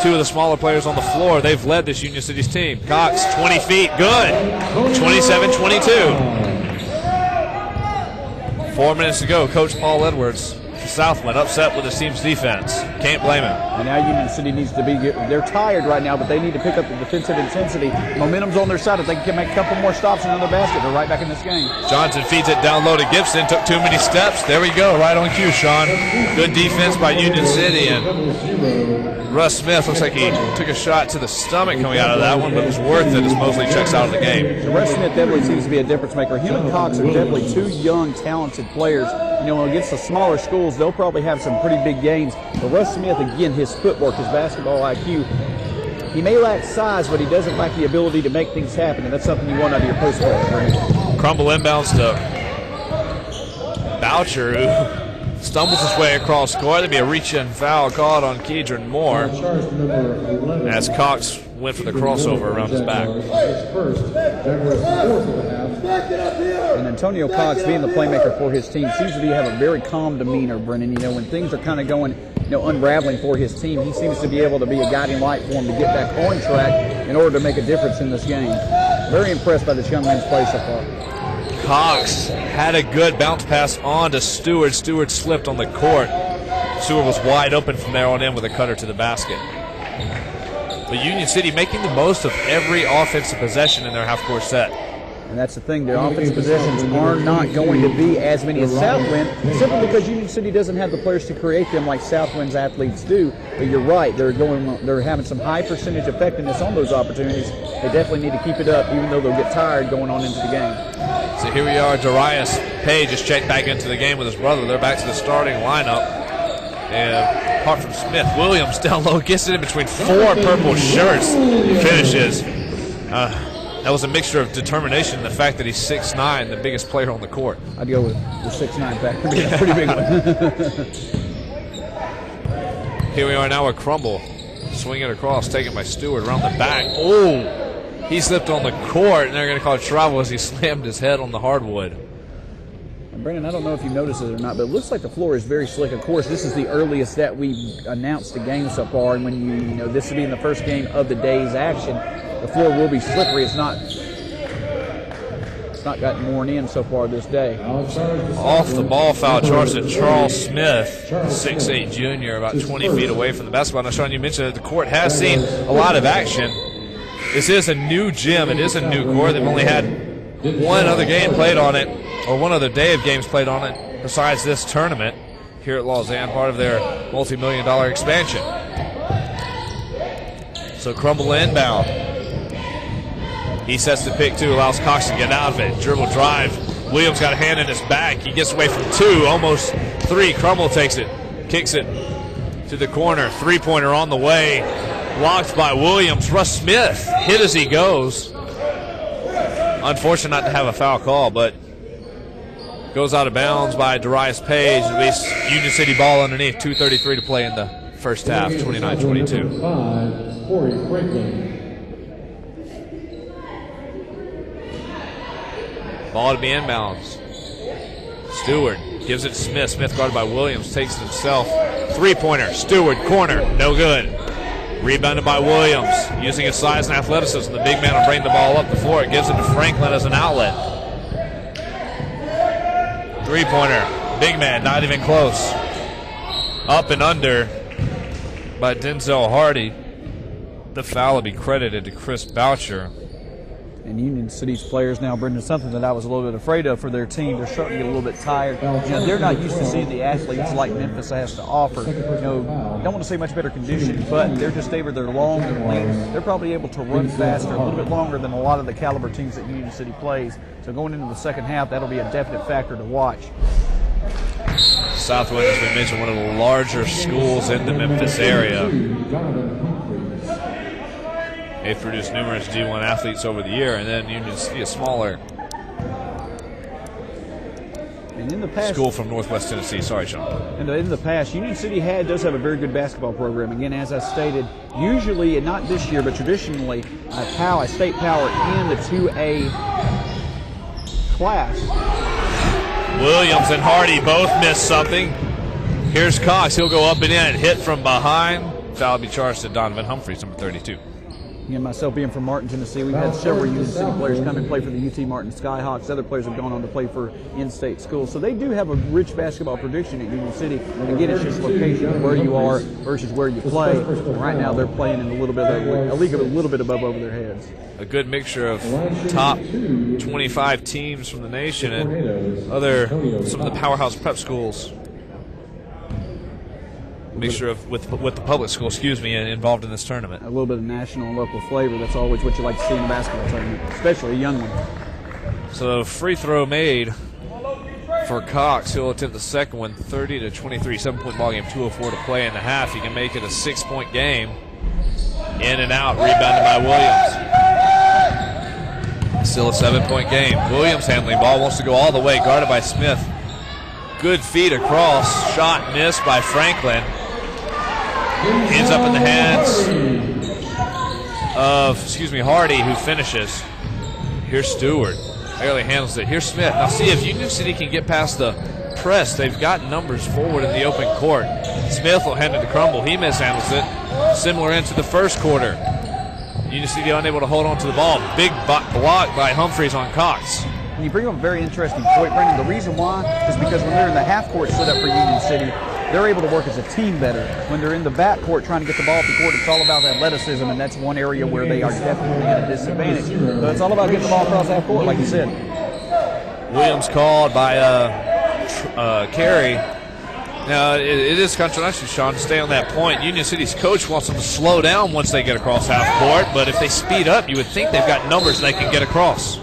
2 of the smaller players on the floor. They've led this Union City's team. Cox, 20 feet, good. 27-22. 4 minutes to go. Coach Paul Edwards. Southwind upset with his team's defense. Can't blame him. And now Union City needs to they're tired right now, but they need to pick up the defensive intensity. Momentum's on their side. If they can make a couple more stops in another basket, they're right back in this game. Johnson feeds it down low to Gibson. Took too many steps. There we go. Right on cue, Sean. Good defense by Union City. And Russ Smith looks like he took a shot to the stomach coming out of that one, but it was worth it as Mosley checks out of the game. So Russ Smith definitely seems to be a difference maker. Him and Cox are definitely 2 young, talented players. You know, against the smaller schools, they'll probably have some pretty big gains. But Russ Smith, again, his footwork, his basketball IQ, he may lack size, but he doesn't lack the ability to make things happen, and that's something you want out of your post player. Crumble inbounds to Boucher, who stumbles his way across court. There'll be a reach-in foul called on Keedron Moore as Cox went for the crossover around his back. And Antonio Cox, being the playmaker for his team, seems to have a very calm demeanor, Brennan. You know, when things are kind of going, unraveling for his team, he seems to be able to be a guiding light for him to get back on track in order to make a difference in this game. Very impressed by this young man's play so far. Cox had a good bounce pass on to Stewart. Stewart slipped on the court. Stewart was wide open from there on in with a cutter to the basket. But Union City making the most of every offensive possession in their half-court set. And that's the thing, their offensive possessions are not going to be as many as Southwind, simply because Union City doesn't have the players to create them like Southwind's athletes do. But you're right, they're having some high percentage effectiveness on those opportunities. They definitely need to keep it up, even though they'll get tired going on into the game. So here we are, Darius Page has checked back into the game with his brother. They're back to the starting lineup. And apart from Smith, Williams down low, gets it in between 4 purple shirts, finishes. That was a mixture of determination and the fact that he's 6'9", the biggest player on the court. I'd go with the 6'9" factor. Yeah, pretty big one. Here we are now with Crumble. Swinging across, taken by Stewart around the back. Oh, he slipped on the court, and they're going to call travel as he slammed his head on the hardwood. And Brandon, I don't know if you noticed it or not, but it looks like the floor is very slick. Of course, this is the earliest that we announced the game so far, and when you know this will be in the first game of the day's action, the floor will be slippery. It's not gotten worn in so far this day. Off the ball foul charged at Charles Smith, 6'8" junior, about 20 feet away from the basketball. Now, Sean, you mentioned that the court has seen a lot of action. This is a new gym. It is a new court. They've only had one other game played on it, or one other day of games played on it besides this tournament here at Lausanne, part of their multi-million-dollar expansion. So Crumble inbound. He sets the pick, too, allows Cox to get out of it. Dribble drive. Williams got a hand in his back. He gets away from 2, almost 3. Crumble takes it, kicks it to the corner. Three-pointer on the way. Blocked by Williams. Russ Smith hit as he goes. Unfortunate not to have a foul call, but goes out of bounds by Darius Page. At least Union City ball underneath. 2:33 to play in the first half, 29-22. Ball to be inbounds. Stewart gives it to Smith. Smith guarded by Williams. Takes it himself. Three-pointer. Stewart, corner. No good. Rebounded by Williams. Using his size and athleticism, the big man will bring the ball up the floor. It gives it to Franklin as an outlet. Three-pointer. Big man, not even close. Up and under by Denzel Hardy. The foul will be credited to Chris Boucher. And Union City's players now, Brendan, something that I was a little bit afraid of for their team. They're starting to get a little bit tired. You know, they're not used to seeing the athletes like Memphis has to offer. You know, don't want to say much better condition, but they're just able. They're long and lean. They're probably able to run faster, a little bit longer than a lot of the caliber teams that Union City plays. So going into the second half, that'll be a definite factor to watch. Southwind, as we mentioned, one of the larger schools in the Memphis area. They've produced numerous D1 athletes over the year, and then Union City, a smaller and in the past, school from Northwest Tennessee. Sorry, Sean. And in the past, Union City does have a very good basketball program. Again, as I stated, usually, and not this year, but traditionally, a state power in the 2A class. Williams and Hardy both missed something. Here's Cox. He'll go up and in. Hit from behind. Foul will be charged to Donovan Humphreys, number 32. And myself being from Martin, Tennessee, we've had several Union City players come and play for the UT Martin Skyhawks. Other players have gone on to play for in-state schools. So they do have a rich basketball tradition at Union City. Again, it's just location, where you are versus where you play. And right now they're playing in a little bit of a league a little bit above over their heads. A good mixture of top 25 teams from the nation and some of the powerhouse prep schools. Mixture of with the public school, involved in this tournament. A little bit of national and local flavor. That's always what you like to see in a basketball tournament, especially a young one. So free throw made for Cox. He'll attempt the second one, 30-23, 7-point ball game, 2:04 to play in the half. He can make it a 6-point game. In and out, rebounded by Williams. Still a 7-point game. Williams handling ball, wants to go all the way, guarded by Smith. Good feed across, shot missed by Franklin. Ends up in the hands of, Hardy, who finishes. Here's Stewart. Barely handles it. Here's Smith. Now see if Union City can get past the press. They've got numbers forward in the open court. Smith will hand it to Crumble. He mishandles it. Similar into the first quarter. Union City unable to hold on to the ball. Big block by Humphreys on Cox. And you bring up a very interesting point, Brandon. The reason why is because when they're in the half-court setup for Union City, they're able to work as a team better. When they're in the backcourt trying to get the ball up the court, it's all about athleticism, and that's one area where they are definitely at a disadvantage. So it's all about getting the ball across half court, like you said. Williams called by Carey. Now, it is controversial, Sean, to stay on that point. Union City's coach wants them to slow down once they get across half court, but if they speed up, you would think they've got numbers they can get across.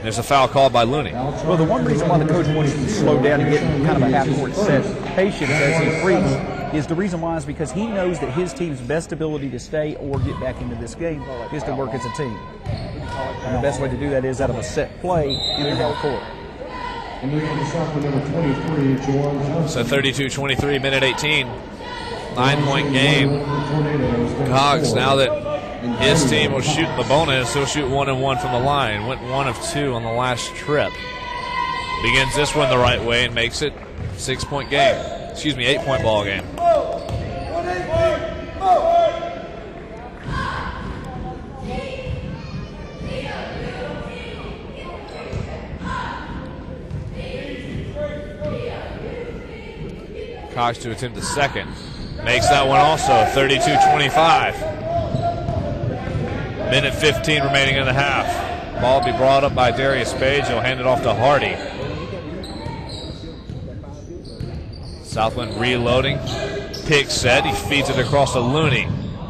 There's a foul called by Looney. Well, the one reason why the coach wants them to slow down and get kind of a half-court set patience as he frees is the reason why is because he knows that his team's best ability to stay or get back into this game is to work as a team. And the best way to do that is out of a set play in the half court. So 32-23, minute 18. 9-point game. Cox, now that his team will shoot the bonus, he'll shoot 1-1 from the line. Went 1 of 2 on the last trip. Begins this one the right way and makes it 6-point game. Excuse me, 8-point ball game. Cox to attempt the second. Makes that one also, 32-25. Minute 15 remaining in the half. Ball will be brought up by Darius Page. He'll hand it off to Hardy. Southwind reloading. Pick set. He feeds it across to Looney.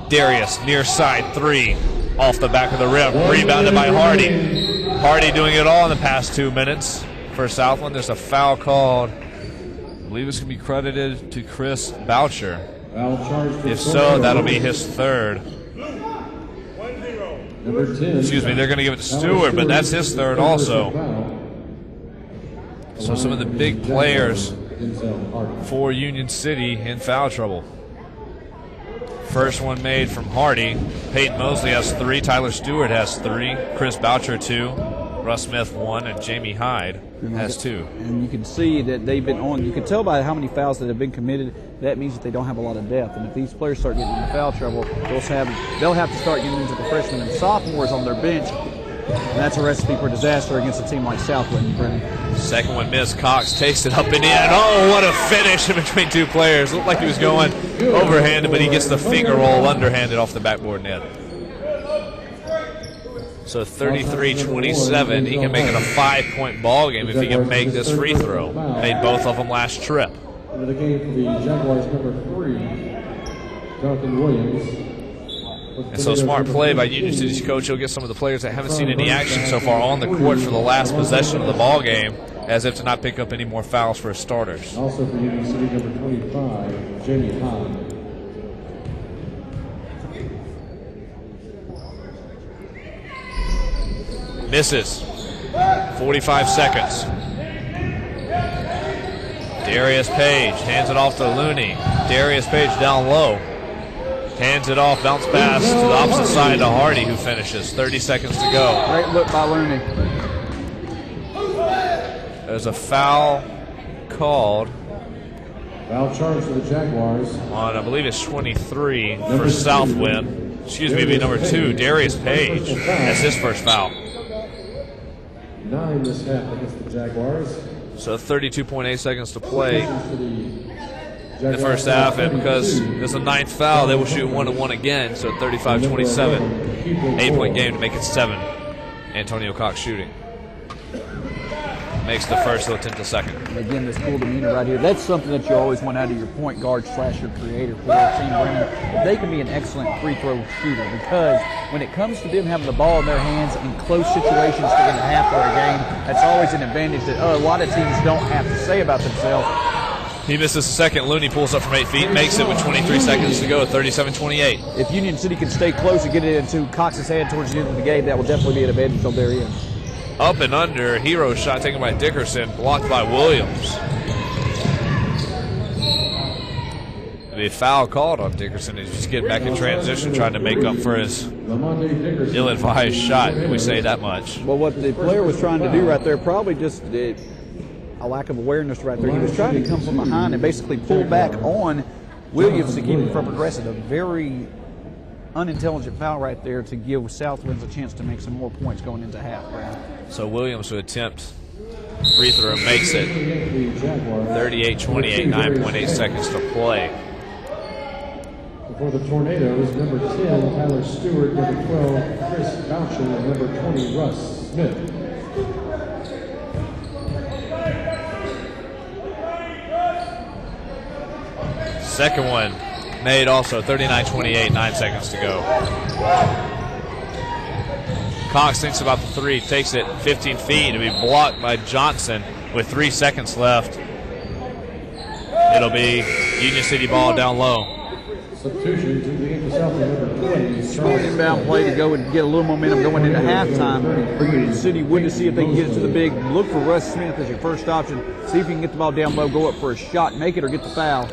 Darius, near side three. Off the back of the rim. Rebounded by Hardy. Hardy doing it all in the past 2 minutes for Southwind. There's a foul called. I believe it's going to be credited to Chris Boucher. If so, that'll be his third. Excuse me, they're going to give it to Stewart, but that's his third also. So some of the big players for Union City in foul trouble. First one made from Hardy. Peyton Mosley has 3. Tyler Stewart has 3. Chris Boucher 2. Russ Smith 1, and Jamie Hyde has 2. And you can see that they've been on. You can tell by how many fouls that have been committed. That means that they don't have a lot of depth. And if these players start getting into foul trouble, they'll have to start getting into the freshmen and sophomores on their bench. And that's a recipe for disaster against a team like Southwind, Brennan. Second one missed. Cox takes it up and in. Oh, what a finish in between two players. Looked like he was going overhanded, but he gets the finger roll underhanded off the backboard net. So 33-27, he can make it a 5-point ball game if he can make this free throw. Made both of them last trip. Into the game for the Jaguars, number 3, Jonathan Williams. And so smart play by Union City's coach. He'll get some of the players that haven't seen any action so far on the court for the last possession of the ball game, as if to not pick up any more fouls for his starters. Also for Union City, number 25, Jamie Hyde. Misses. 45 seconds. Darius Page hands it off to Looney. Darius Page down low. Hands it off, bounce pass to the opposite side to Hardy, who finishes. 30 seconds to go. Great look by Looney. There's a foul called. Foul charge for the Jaguars. On, I believe it's 23 for Southwind. Excuse me, number 2, Darius Page. That's his first foul. 9 this half against the Jaguars. So 32.8 seconds to play in the first half, and because there's a 9th foul, they will shoot 1-1 again, so 35-27. 8-point game to make it 7. Antonio Cox shooting. Makes the first, he'll attempt the second. And again, this cool demeanor right here, that's something that you always want out of your point guard / your creator for your team, Brennan. They can be an excellent free throw shooter, because when it comes to them having the ball in their hands in close situations to in the half of their game, that's always an advantage that a lot of teams don't have to say about themselves. He misses the second. Looney pulls up from 8 feet, makes it with 23 seconds to go, 37-28. If Union City can stay close and get it into Cox's hand towards the end of the game, that will definitely be an advantage on their end. Up and under, hero shot taken by Dickerson, blocked by Williams. There'll be a foul called on Dickerson as he's getting back in transition, trying to make up for his ill-advised shot. We say that much. Well, what the player was trying to do right there, probably just a lack of awareness right there. He was trying to come from behind and basically pull back on Williams to keep him from progressing. A very unintelligent foul right there to give Southwinds a chance to make some more points going into half. So Williams would attempt Free throw makes it. 38-28, 9.8 seconds to play. For the Tornadoes, number 10, Tyler Stewart, number 12, Chris Boucher, and number 20, Russ Smith. Second one made also, 39-28, 9 seconds to go. Cox thinks about the three, takes it 15 feet to be blocked by Johnson with 3 seconds left. It'll be Union City ball down low. Substitution to the Southwind, number 20. Short inbound play to go and get a little momentum going into halftime for Union City. Would to see if they can get it to the big. Look for Russ Smith as your first option. See if you can get the ball down low, go up for a shot, make it, or get the foul.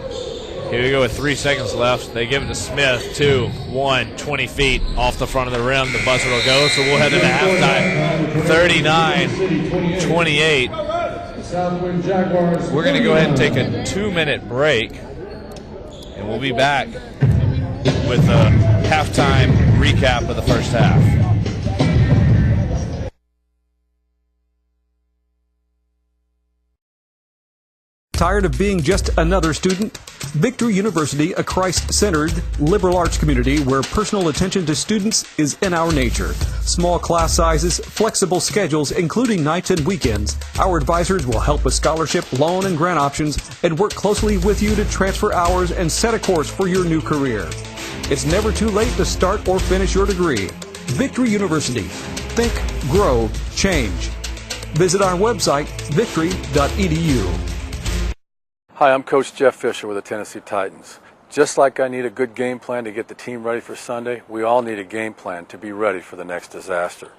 Here we go with 3 seconds left. They give it to Smith. 2, 1, 20 feet off the front of the rim. The buzzer will go, so we'll head into halftime. 39-28. We're going to go ahead and take a 2-minute break, and we'll be back with a halftime recap of the first half. Tired of being just another student? Victory University, a Christ-centered, liberal arts community where personal attention to students is in our nature. Small class sizes, flexible schedules, including nights and weekends. Our advisors will help with scholarship, loan, and grant options and work closely with you to transfer hours and set a course for your new career. It's never too late to start or finish your degree. Victory University. Think, grow, change. Visit our website, victory.edu. Hi, I'm Coach Jeff Fisher with the Tennessee Titans. Just like I need a good game plan to get the team ready for Sunday, we all need a game plan to be ready for the next disaster.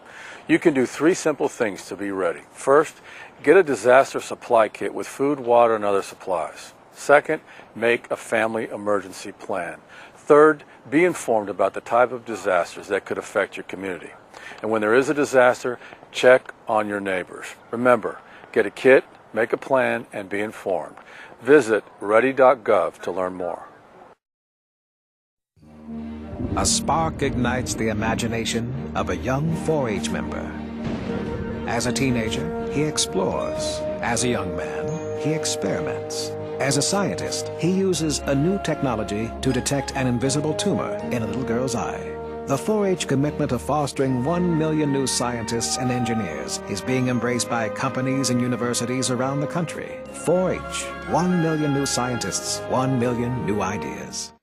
You can do 3 simple things to be ready. First, get a disaster supply kit with food, water, and other supplies. Second, make a family emergency plan. Third, be informed about the type of disasters that could affect your community. And when there is a disaster, check on your neighbors. Remember, get a kit, make a plan, and be informed. Visit ready.gov to learn more. A spark ignites the imagination of a young 4-H member. As a teenager, he explores. As a young man, he experiments. As a scientist, he uses a new technology to detect an invisible tumor in a little girl's eye. The 4-H commitment of fostering 1 million new scientists and engineers is being embraced by companies and universities around the country. 4-H, 1 million new scientists, 1 million new ideas.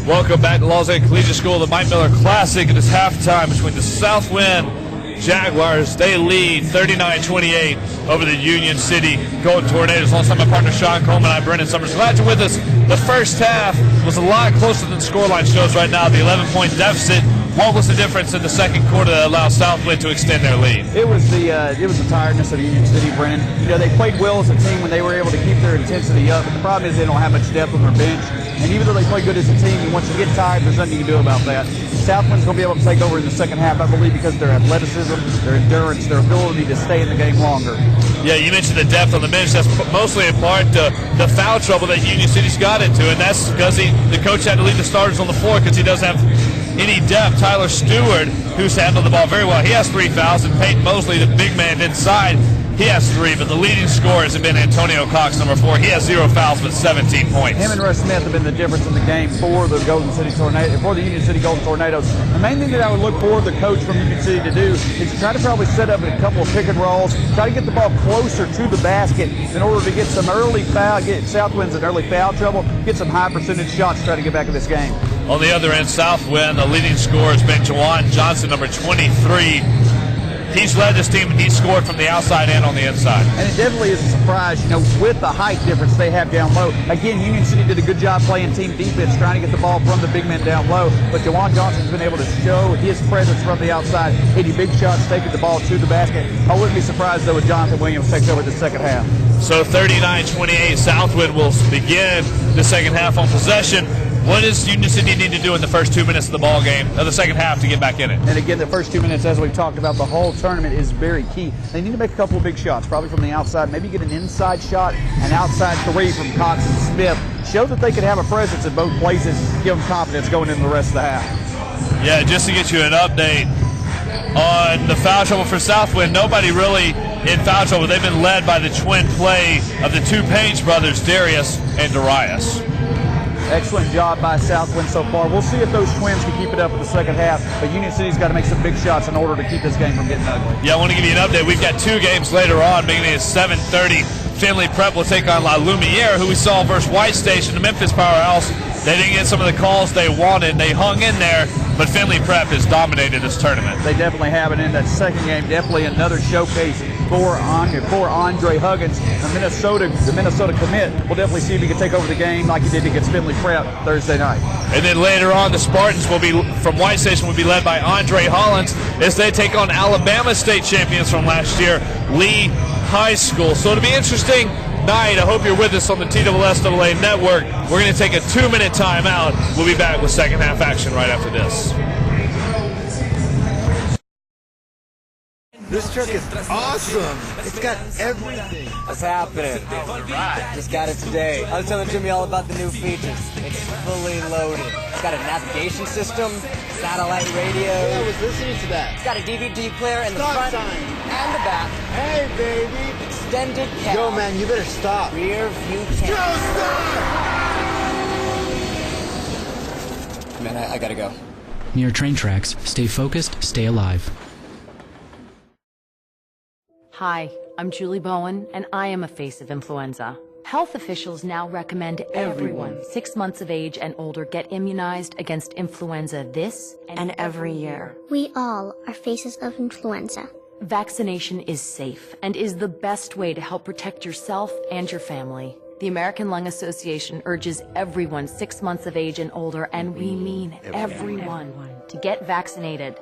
Welcome back to Los Angeles Collegiate School, the Mike Miller Classic. It is halftime between the Southwind Jaguars. They lead 39-28 over the Union City Golden Tornadoes. Alongside my partner Sean Coleman, I'm Brendan Summers. Glad you're with us. The first half was a lot closer than the scoreline shows right now. The 11-point deficit. What was the difference in the second quarter that allowed Southwind to extend their lead? It was the tiredness of Union City, Brennan. You know, they played well as a team when they were able to keep their intensity up, but the problem is they don't have much depth on their bench. And even though they play good as a team, and once you get tired, there's nothing you can do about that. Southwind's going to be able to take over in the second half, I believe, because of their athleticism, their endurance, their ability to stay in the game longer. Yeah, you mentioned the depth on the bench. That's mostly in part the foul trouble that Union City's got into, and that's because the coach had to leave the starters on the floor because he doesn't have any depth. Tyler Stewart, who's handled the ball very well, he has 3 fouls, and Peyton Mosley, the big man inside, he has 3, but the leading scorers have been Antonio Cox, number 4. He has 0 fouls, but 17 points. Him and Russ Smith have been the difference in the game for the Union City Golden Tornadoes. The main thing that I would look for the coach from Union City to do is to try to probably set up a couple of pick and rolls, try to get the ball closer to the basket in order to get some early foul, get Southwind's in early foul trouble, get some high percentage shots, try to get back in this game. On the other end, Southwind, the leading scorer has been Jawan Johnson, number 23. He's led this team, and he's scored from the outside and on the inside. And it definitely is a surprise, you know, with the height difference they have down low. Again, Union City did a good job playing team defense, trying to get the ball from the big men down low. But Jawan Johnson's been able to show his presence from the outside, hitting big shots, taking the ball to the basket. I wouldn't be surprised, though, if Jonathan Williams takes over the second half. So 39-28, Southwind will begin the second half on possession. What does Union City need to do in the first 2 minutes of the ball game, of the second half, to get back in it? And again, the first 2 minutes, as we've talked about, the whole tournament is very key. They need to make a couple of big shots, probably from the outside, maybe get an inside shot, an outside 3 from Cox and Smith. Show that they can have a presence in both places, give them confidence going into the rest of the half. Yeah, just to get you an update on the foul trouble for Southwind, nobody really in foul trouble. They've been led by the twin play of the 2 Page brothers, Darius and Darius. Excellent job by Southwind so far. We'll see if those twins can keep it up in the second half, but Union City's got to make some big shots in order to keep this game from getting ugly. Yeah, I want to give you an update. We've got 2 games later on, beginning at 7:30. Finley Prep will take on La Lumiere, who we saw versus White Station, the Memphis Powerhouse. They didn't get some of the calls they wanted. They hung in there, but Finley Prep has dominated this tournament. They definitely have it in that second game. Definitely another showcase for Andre Huggins. The Minnesota commit. We'll definitely see if he can take over the game like he did against Finley Prep Thursday night. And then later on, the Spartans will be from White Station will be led by Andre Hollins as they take on Alabama State champions from last year, Lee High School. So it'll be interesting night. I hope you're with us on the TSSAA network. We're going to take a 2-minute timeout. We'll be back with second half action right after this. This truck is awesome. It's got everything. What's happening? Just got it today. I was telling Jimmy all about the new features. It's fully loaded. It's got a navigation system, satellite radio. Yeah, I was listening to that. It's got a DVD player in the front and the back. Hey, baby. Extended cab. Yo, man, you better stop. Rear view camera. Man, I gotta go. Near train tracks, stay focused, stay alive. Hi, I'm Julie Bowen, and I am a face of influenza. Health officials now recommend everyone 6 months of age and older get immunized against influenza this and every year. We all are faces of influenza. Vaccination is safe and is the best way to help protect yourself and your family. The American Lung Association urges everyone 6 months of age and older, and we mean everyone, to get vaccinated.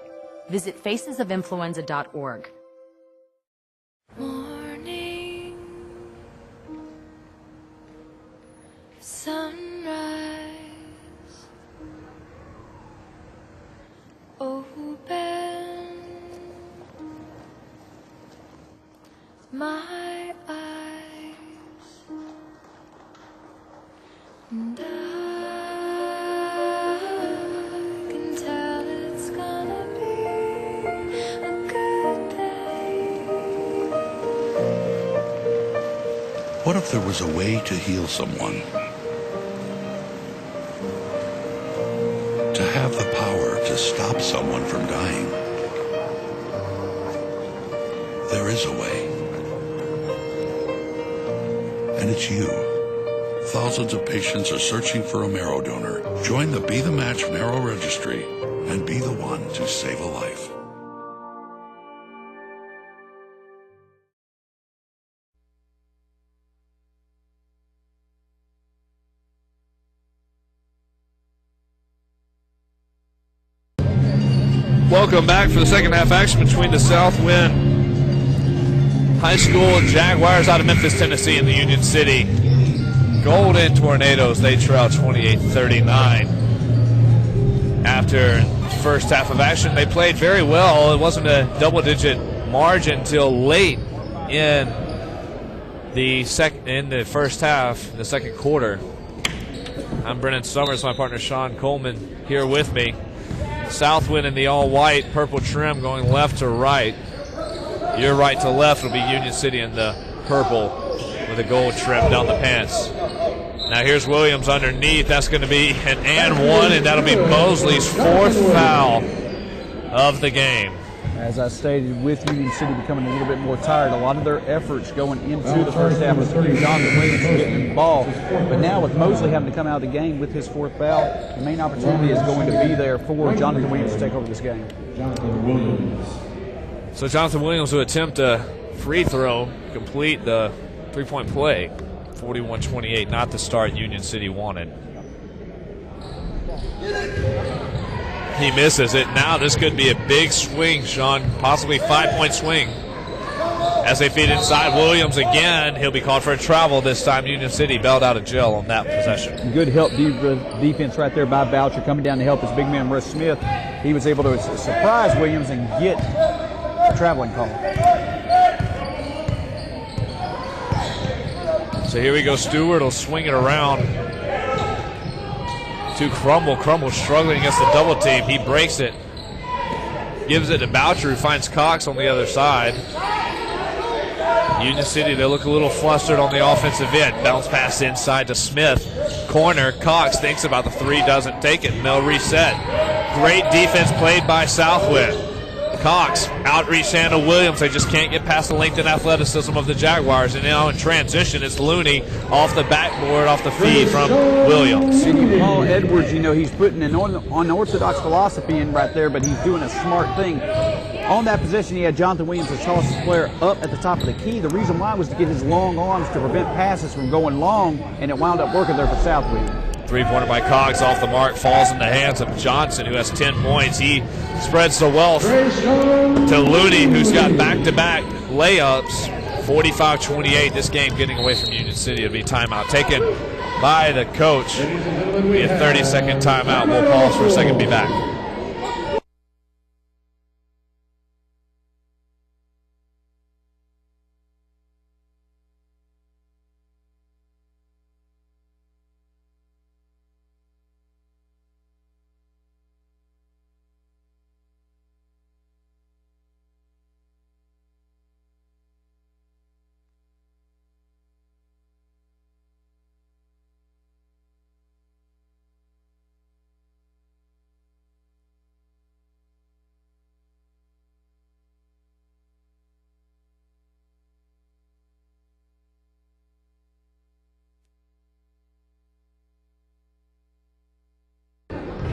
Visit facesofinfluenza.org. Morning, sunrise, open my eyes, and I can tell it's gonna be a good day. What if there was a way to heal someone? To have the power to stop someone from dying? There is a way. And it's you. Thousands of patients are searching for a marrow donor. Join the Be the Match Marrow Registry and be the one to save a life. Welcome back for the second half action between the Southwind High School Jaguars out of Memphis, Tennessee, and the Union City Golden Tornadoes. They trail 28-39. After the first half of action, they played very well. It wasn't a double-digit margin until late in the first half, the second quarter. I'm Brennan Summers, my partner Sean Coleman here with me. Southwind in the all-white, purple trim going left to right. Your right to left will be Union City in the purple with a gold trim down the pants. Now here's Williams underneath. That's going to be an and one, and that'll be Mosley's fourth foul of the game. As I stated, with Union City becoming a little bit more tired, a lot of their efforts going into the first half was Jonathan Williams getting the ball. But now with Mosley having to come out of the game with his fourth foul, the main opportunity is going to be there for Jonathan Williams to take over this game. So Jonathan Williams will attempt a free throw, complete the three-point play. 41-28, not the start Union City wanted. He misses it. Now this could be a big swing, Sean, possibly 5-point swing. As they feed inside, Williams again. He'll be called for a travel this time. Union City bailed out of jail on that possession. Good help defense right there by Boucher, coming down to help his big man, Russ Smith. He was able to surprise Williams and get a traveling call. So here we go. Stewart will swing it around to Crumble. Crumble struggling against the double team. He breaks it. Gives it to Boucher, who finds Cox on the other side. Union City, they look a little flustered on the offensive end. Bounce pass inside to Smith. Corner. Cox thinks about the three, doesn't take it, and they'll reset. Great defense played by Southwind. Cox outreach to Williams. They just can't get past the length and athleticism of the Jaguars. And now in transition, it's Looney off the backboard, off the feed from Williams. And Paul Edwards, he's putting an unorthodox philosophy in right there, but he's doing a smart thing. On that possession, he had Jonathan Williams, the tallest player, up at the top of the key. The reason why was to get his long arms to prevent passes from going long, and it wound up working there for Southwind. Three-pointer by Cox off the mark, falls in the hands of Johnson, who has 10 points. He spreads the wealth to Looney, who's got back-to-back layups. 45-28, this game getting away from Union City. It'll be timeout taken by the coach. It'll be a 30-second timeout. We'll pause for a second, be back.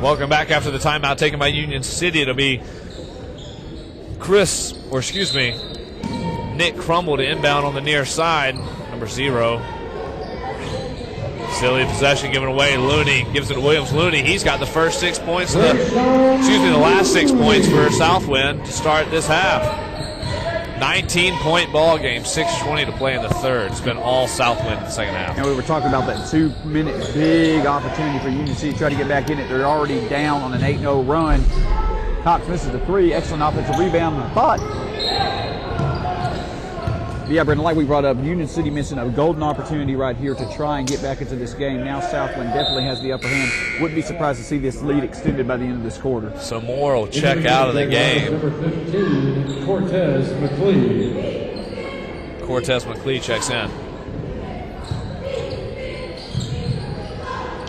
Welcome back after the timeout taken by Union City. It'll be Nick Crumble to inbound on the near side, number 0. Silly possession given away. Looney gives it to Williams. Looney, he's got the first 6 points, the last 6 points for Southwind to start this half. 19-point ball game, 6:20 to play in the third. It's been all Southwind in the second half. And we were talking about that 2-minute big opportunity for Union City to try to get back in it. They're already down on an 8-0 run. Cox misses the 3. Excellent offensive rebound. I thought. Yeah, Brendan, like we brought up, Union City missing a golden opportunity right here to try and get back into this game. Now Southwind definitely has the upper hand. Wouldn't be surprised to see this lead extended by the end of this quarter. So Moore will check out of the game. Number 15, Cortez McLeod. Cortez McLeod checks in.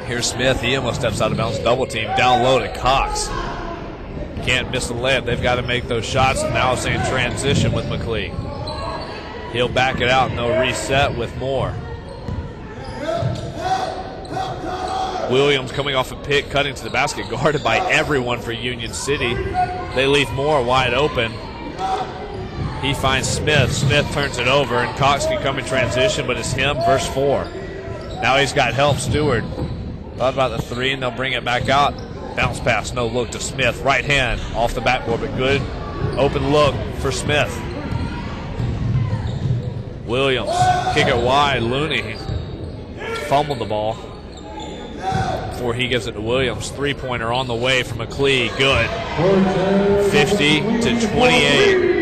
Here's Smith. He almost steps out of bounds. Double team. Down low to Cox. Can't miss the layup. They've got to make those shots. And now it's in transition with McLeod. He'll back it out and they'll reset with Moore. Williams coming off a pick, cutting to the basket, guarded by everyone for Union City. They leave Moore wide open. He finds Smith. Smith turns it over, and Cox can come in transition, but it's him versus 4. Now he's got help. Stewart thought about the 3, and they'll bring it back out. Bounce pass, no look to Smith. Right hand off the backboard, but good open look for Smith. Williams, kick it wide. Looney fumbled the ball before he gives it to Williams. Three-pointer on the way from McLeod. Good. 50-28.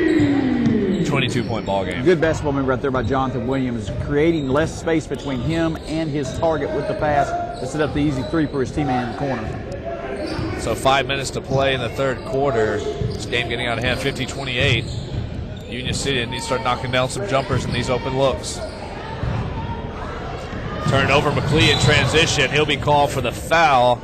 22-point ball game. Good basketball move right there by Jonathan Williams, creating less space between him and his target with the pass to set up the easy 3 for his teammate in the corner. So 5 minutes to play in the third quarter. This game getting out of hand, 50-28. Union City needs to start knocking down some jumpers in these open looks. Turned over McLeod in transition. He'll be called for the foul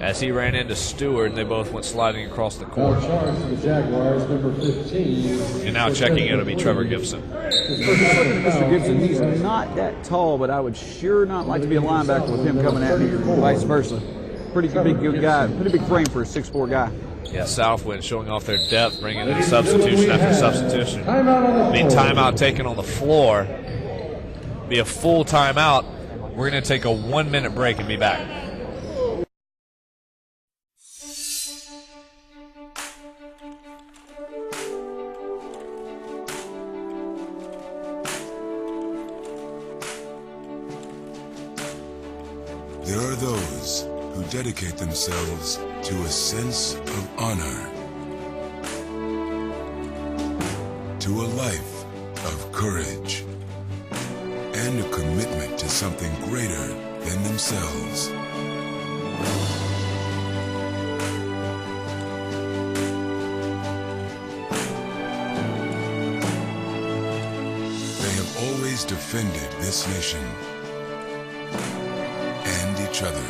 as he ran into Stewart, and they both went sliding across the court. Charge for the Jaguars, number 15. And now checking in will be Trevor Gibson. Mr. Gibson, he's not that tall, but I would sure not like to be a linebacker with him coming at me, or vice versa. Pretty big good guy, pretty big frame for a 6'4" guy. Yeah, Southwind showing off their depth, bringing in substitution after substitution. Timeout taken on the floor. Be a full timeout. We're going to take a 1-minute break and be back. There are those who dedicate themselves to a sense of honor, to a life of courage, and a commitment to something greater than themselves. They have always defended this nation and each other.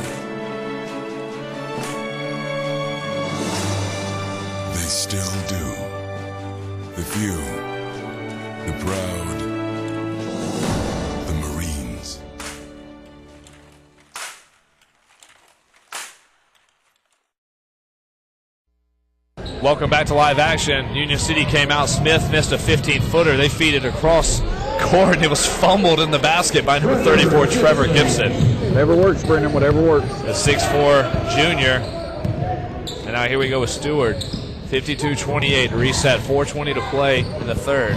They still do. The few, the proud, the Marines. Welcome back to live action. Union City came out. Smith missed a 15-footer. They feed it across court, and it was fumbled in the basket by number 34, Trevor Gibson. Whatever works, Brendan, whatever works. The 6'4" junior. And now here we go with Stewart. 52-28, reset, 4:20 to play in the third.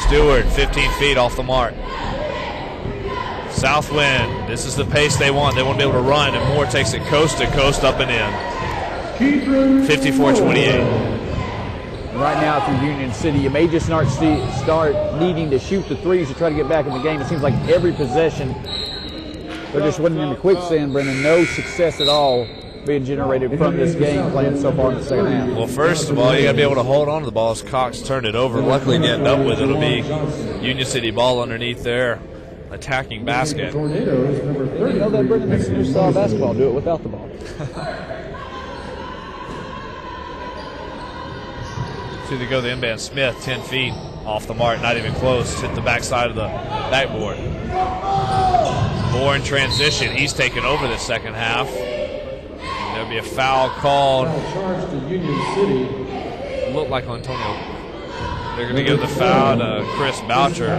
Stewart, 15 feet off the mark. Southwind, this is the pace they want. They want to be able to run, and Moore takes it coast to coast, up and in. 54-28. Right now for Union City, you may just start needing to shoot the threes to try to get back in the game. It seems like every possession, they're just winning in the quicksand, Brendan. No success at all being generated from this game plan so far in the second half. Well, first of all, you got to be able to hold on to the ball as Cox turned it over. Luckily, to end up with it'll be Union City ball underneath their attacking basket. You know that, Brendan, this new style of basketball. Do it without the ball. So they go the inbound. Smith, 10 feet off the mark, not even close. Hit the backside of the backboard. Moore in transition. He's taken over the second half. There'll be a foul called. Charge to Union City. Looked like Antonio. They're going to give the foul to Chris Boucher.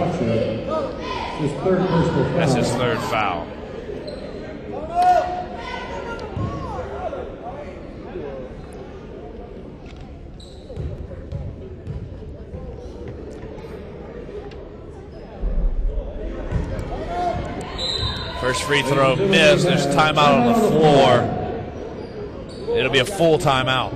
His third personal foul. That's his third foul. First free throw missed. There's timeout on the floor. It'll be a full timeout.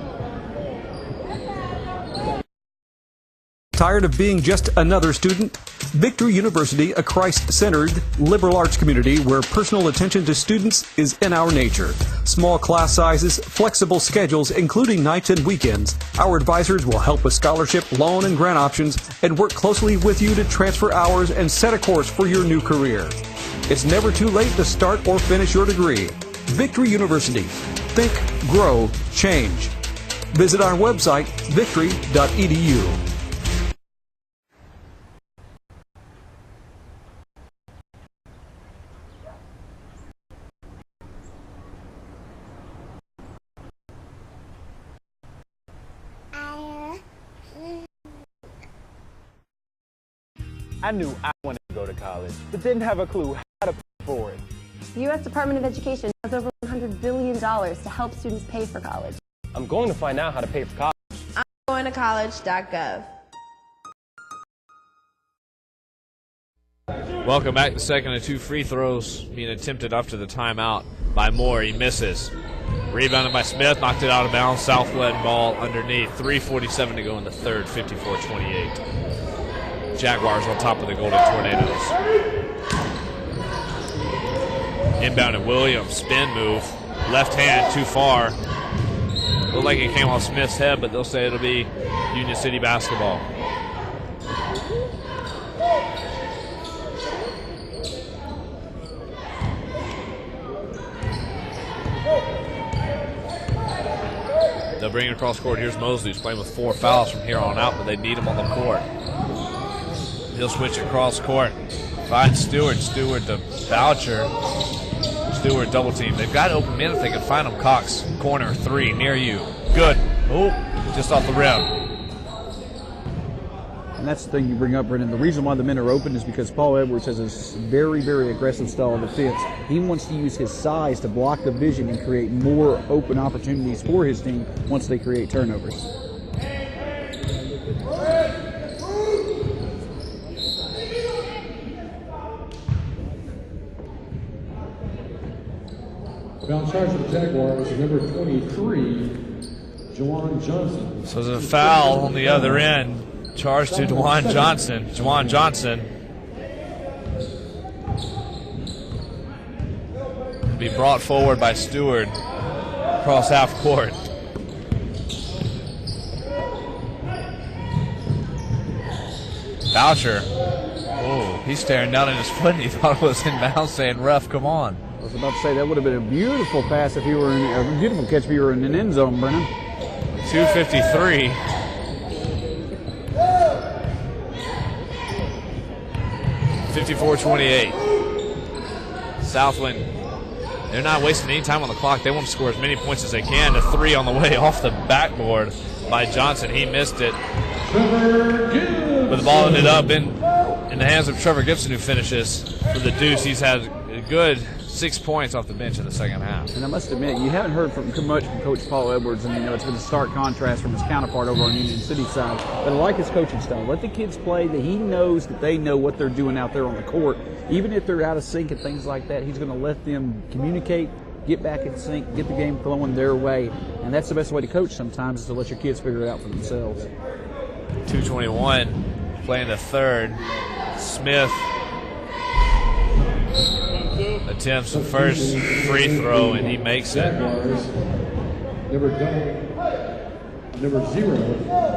Tired of being just another student? Victory University, a Christ-centered liberal arts community where personal attention to students is in our nature. Small class sizes, flexible schedules, including nights and weekends. Our advisors will help with scholarship, loan, and grant options and work closely with you to transfer hours and set a course for your new career. It's never too late to start or finish your degree. Victory University. Think, grow, change. Visit our website, victory.edu. I knew I wanted to go to college, but didn't have a clue how to pay for it. The U.S. Department of Education has over $100 billion to help students pay for college. I'm going to find out how to pay for college. I'm going to college.gov. Welcome back. The second of two free throws being attempted after the timeout by Moore. He misses. Rebounded by Smith, knocked it out of bounds. Southwind ball underneath. 3:47 to go in the third, 54-28. Jaguars on top of the Golden Tornadoes. Inbounded Williams, spin move. Left hand, too far. Looked like it came off Smith's head, but they'll say it'll be Union City basketball. They'll bring it across court. Here's Mosley, who's playing with 4 fouls from here on out, but they need him on the court. He'll switch across court. Finds Stewart. Stewart to Boucher. Stewart double team. They've got open men if they can find him. Cox, corner 3, near you. Good. Oh, just off the rim. And that's the thing you bring up, Brendan. The reason why the men are open is because Paul Edwards has a very, very aggressive style of defense. He wants to use his size to block the vision and create more open opportunities for his team once they create turnovers. Foul charge for the Jaguars is number 23, Juwan Johnson. So there's a foul on the other end. Charge to Juwan Johnson. Juwan Johnson will be brought forward by Stewart across half court. Boucher. Oh, he's staring down at his foot and he thought it was in bounds, saying, "Ref, come on." I was about to say that would have been a beautiful pass if he were in a beautiful catch if he were in an end zone, Brennan. 2:53. (54-28). Southwind, they're not wasting any time on the clock. They want to score as many points as they can. A 3 on the way off the backboard by Johnson. He missed it. But the ball ended up in the hands of Trevor Gibson, who finishes for the Deuce. He's had a good 6 points off the bench in the second half. And I must admit, you haven't heard much from Coach Paul Edwards, and it's been a stark contrast from his counterpart over on Union City side. But I like his coaching style. Let the kids play. That he knows that they know what they're doing out there on the court. Even if they're out of sync and things like that, he's going to let them communicate, get back in sync, get the game flowing their way. And that's the best way to coach sometimes, is to let your kids figure it out for themselves. 2:21, playing the third. Smith attempts the first free throw, and he makes it. Number 0,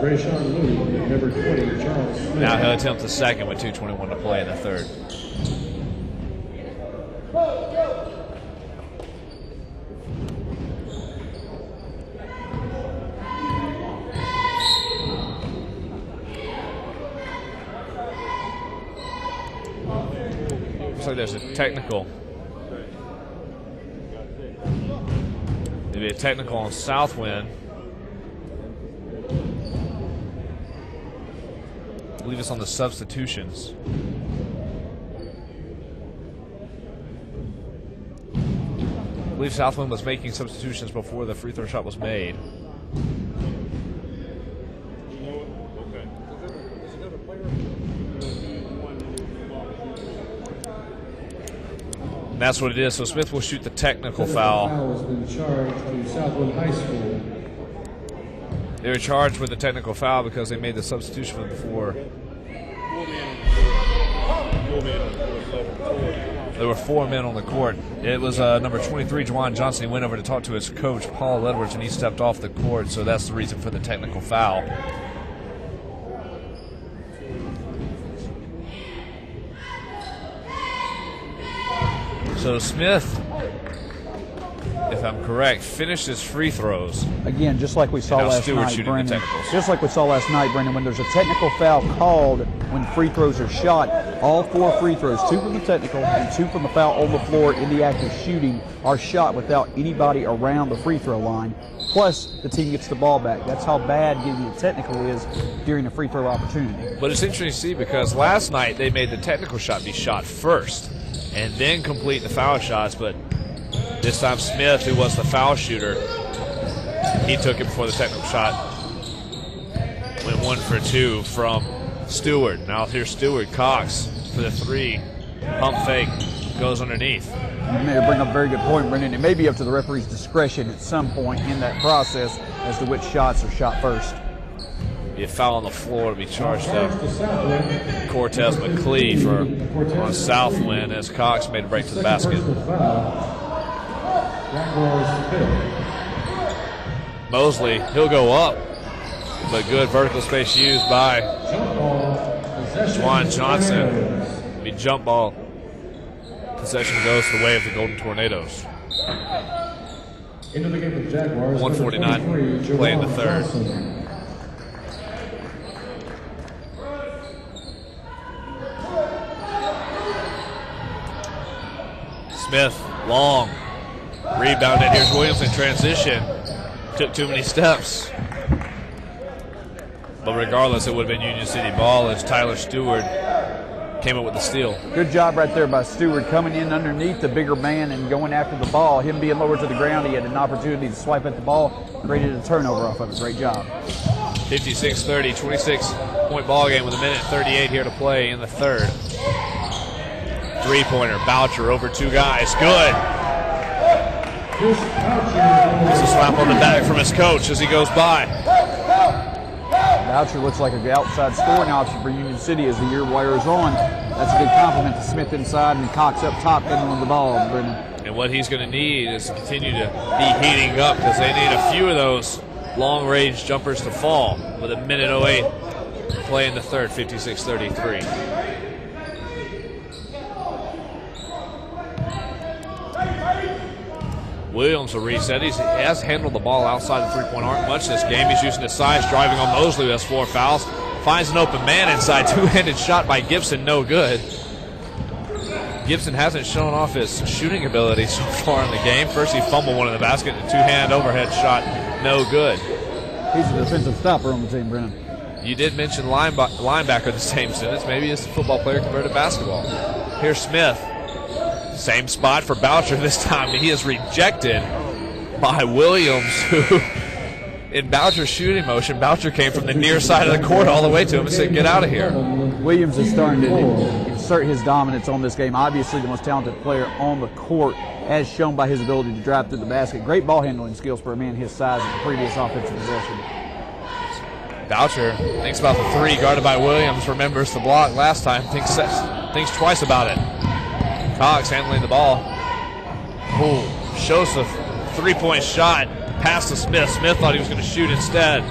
Brayshawn Moody. Number 20, Charles Smith. Now he'll attempt the second with 2:21 to play in the third. Looks like there's a technical. There'll be a technical on Southwind. I believe it's on the substitutions. I believe Southwind was making substitutions before the free throw shot was made. And that's what it is. So Smith will shoot the technical foul. Foul has been charged to Southwind High School. They were charged with the technical foul because they made the substitution from before. There were 4 men on the court. It was number 23, Juwan Johnson. He went over to talk to his coach, Paul Edwards, and he stepped off the court. So that's the reason for the technical foul. So Smith, if I'm correct, finished his free throws. Again, just like we saw last night, Brendan. Just like we saw last night, Brendan, when there's a technical foul called when free throws are shot, all 4 free throws, 2 from the technical and 2 from the foul on the floor in the act of shooting, are shot without anybody around the free throw line. plus the team gets the ball back. That's how bad getting it technical is during a free throw opportunity. But it's interesting to see because last night they made the technical shot be shot first and then complete the foul shots, but this time Smith, who was the foul shooter, he took it before the technical shot. Went 1 for 2 from Stewart. Now here's Stewart. Cox for the 3. Pump fake. Goes underneath. You may bring up a very good point, Brendan. It may be up to the referee's discretion at some point in that process as to which shots are shot first. Be a foul on the floor to be charged up. Cortez McClee on Southwind as Cox made a break to the basket. Mosley, he'll go up, but good vertical space used by Juwan Johnson. Be jump ball. Possession goes the way of the Golden Tornadoes. Into the game of Jaguars. 149 play in the third. Smith, long. Rebounded. Here's Williams in transition. Took too many steps. But regardless, it would have been Union City ball as Tyler Stewart came up with the steal. Good job right there by Stewart coming in underneath the bigger man and going after the ball. Him being lower to the ground, he had an opportunity to swipe at the ball, created a turnover off of it. Great job. 56-30, 26-point ball game with 1:38 here to play in the third. Three-pointer, Boucher over 2 guys. Good. There's a slap on the back from his coach as he goes by. Boucher looks like an outside scoring option for Union City as the year wears on. That's a good compliment to Smith inside and Cox up top getting on the ball, Brendan. And what he's going to need is to continue to be heating up because they need a few of those long-range jumpers to fall with 1:08 play in the third, 56-33. Williams will reset. He has handled the ball outside the three-point arc much this game. He's using his size, driving on Mosley, who has 4 fouls. Finds an open man inside. Two-handed shot by Gibson, no good. Gibson hasn't shown off his shooting ability so far in the game. First he fumbled one in the basket, and a two-hand overhead shot, no good. He's a defensive stopper on the team, Brennan. You did mention linebacker the same sentence. Maybe it's a football player converted to basketball. Here's Smith. Same spot for Boucher this time. He is rejected by Williams, who, in Boucher's shooting motion, Boucher came from the near side of the court all the way to him and said, get out of here. Williams is starting to insert his dominance on this game. Obviously the most talented player on the court, as shown by his ability to drive through the basket. Great ball handling skills for a man his size in the previous offensive possession. Boucher thinks about the 3 guarded by Williams, remembers the block last time, thinks twice about it. Cox handling the ball. Ooh, shows the 3-point shot past to Smith. Smith thought he was going to shoot instead.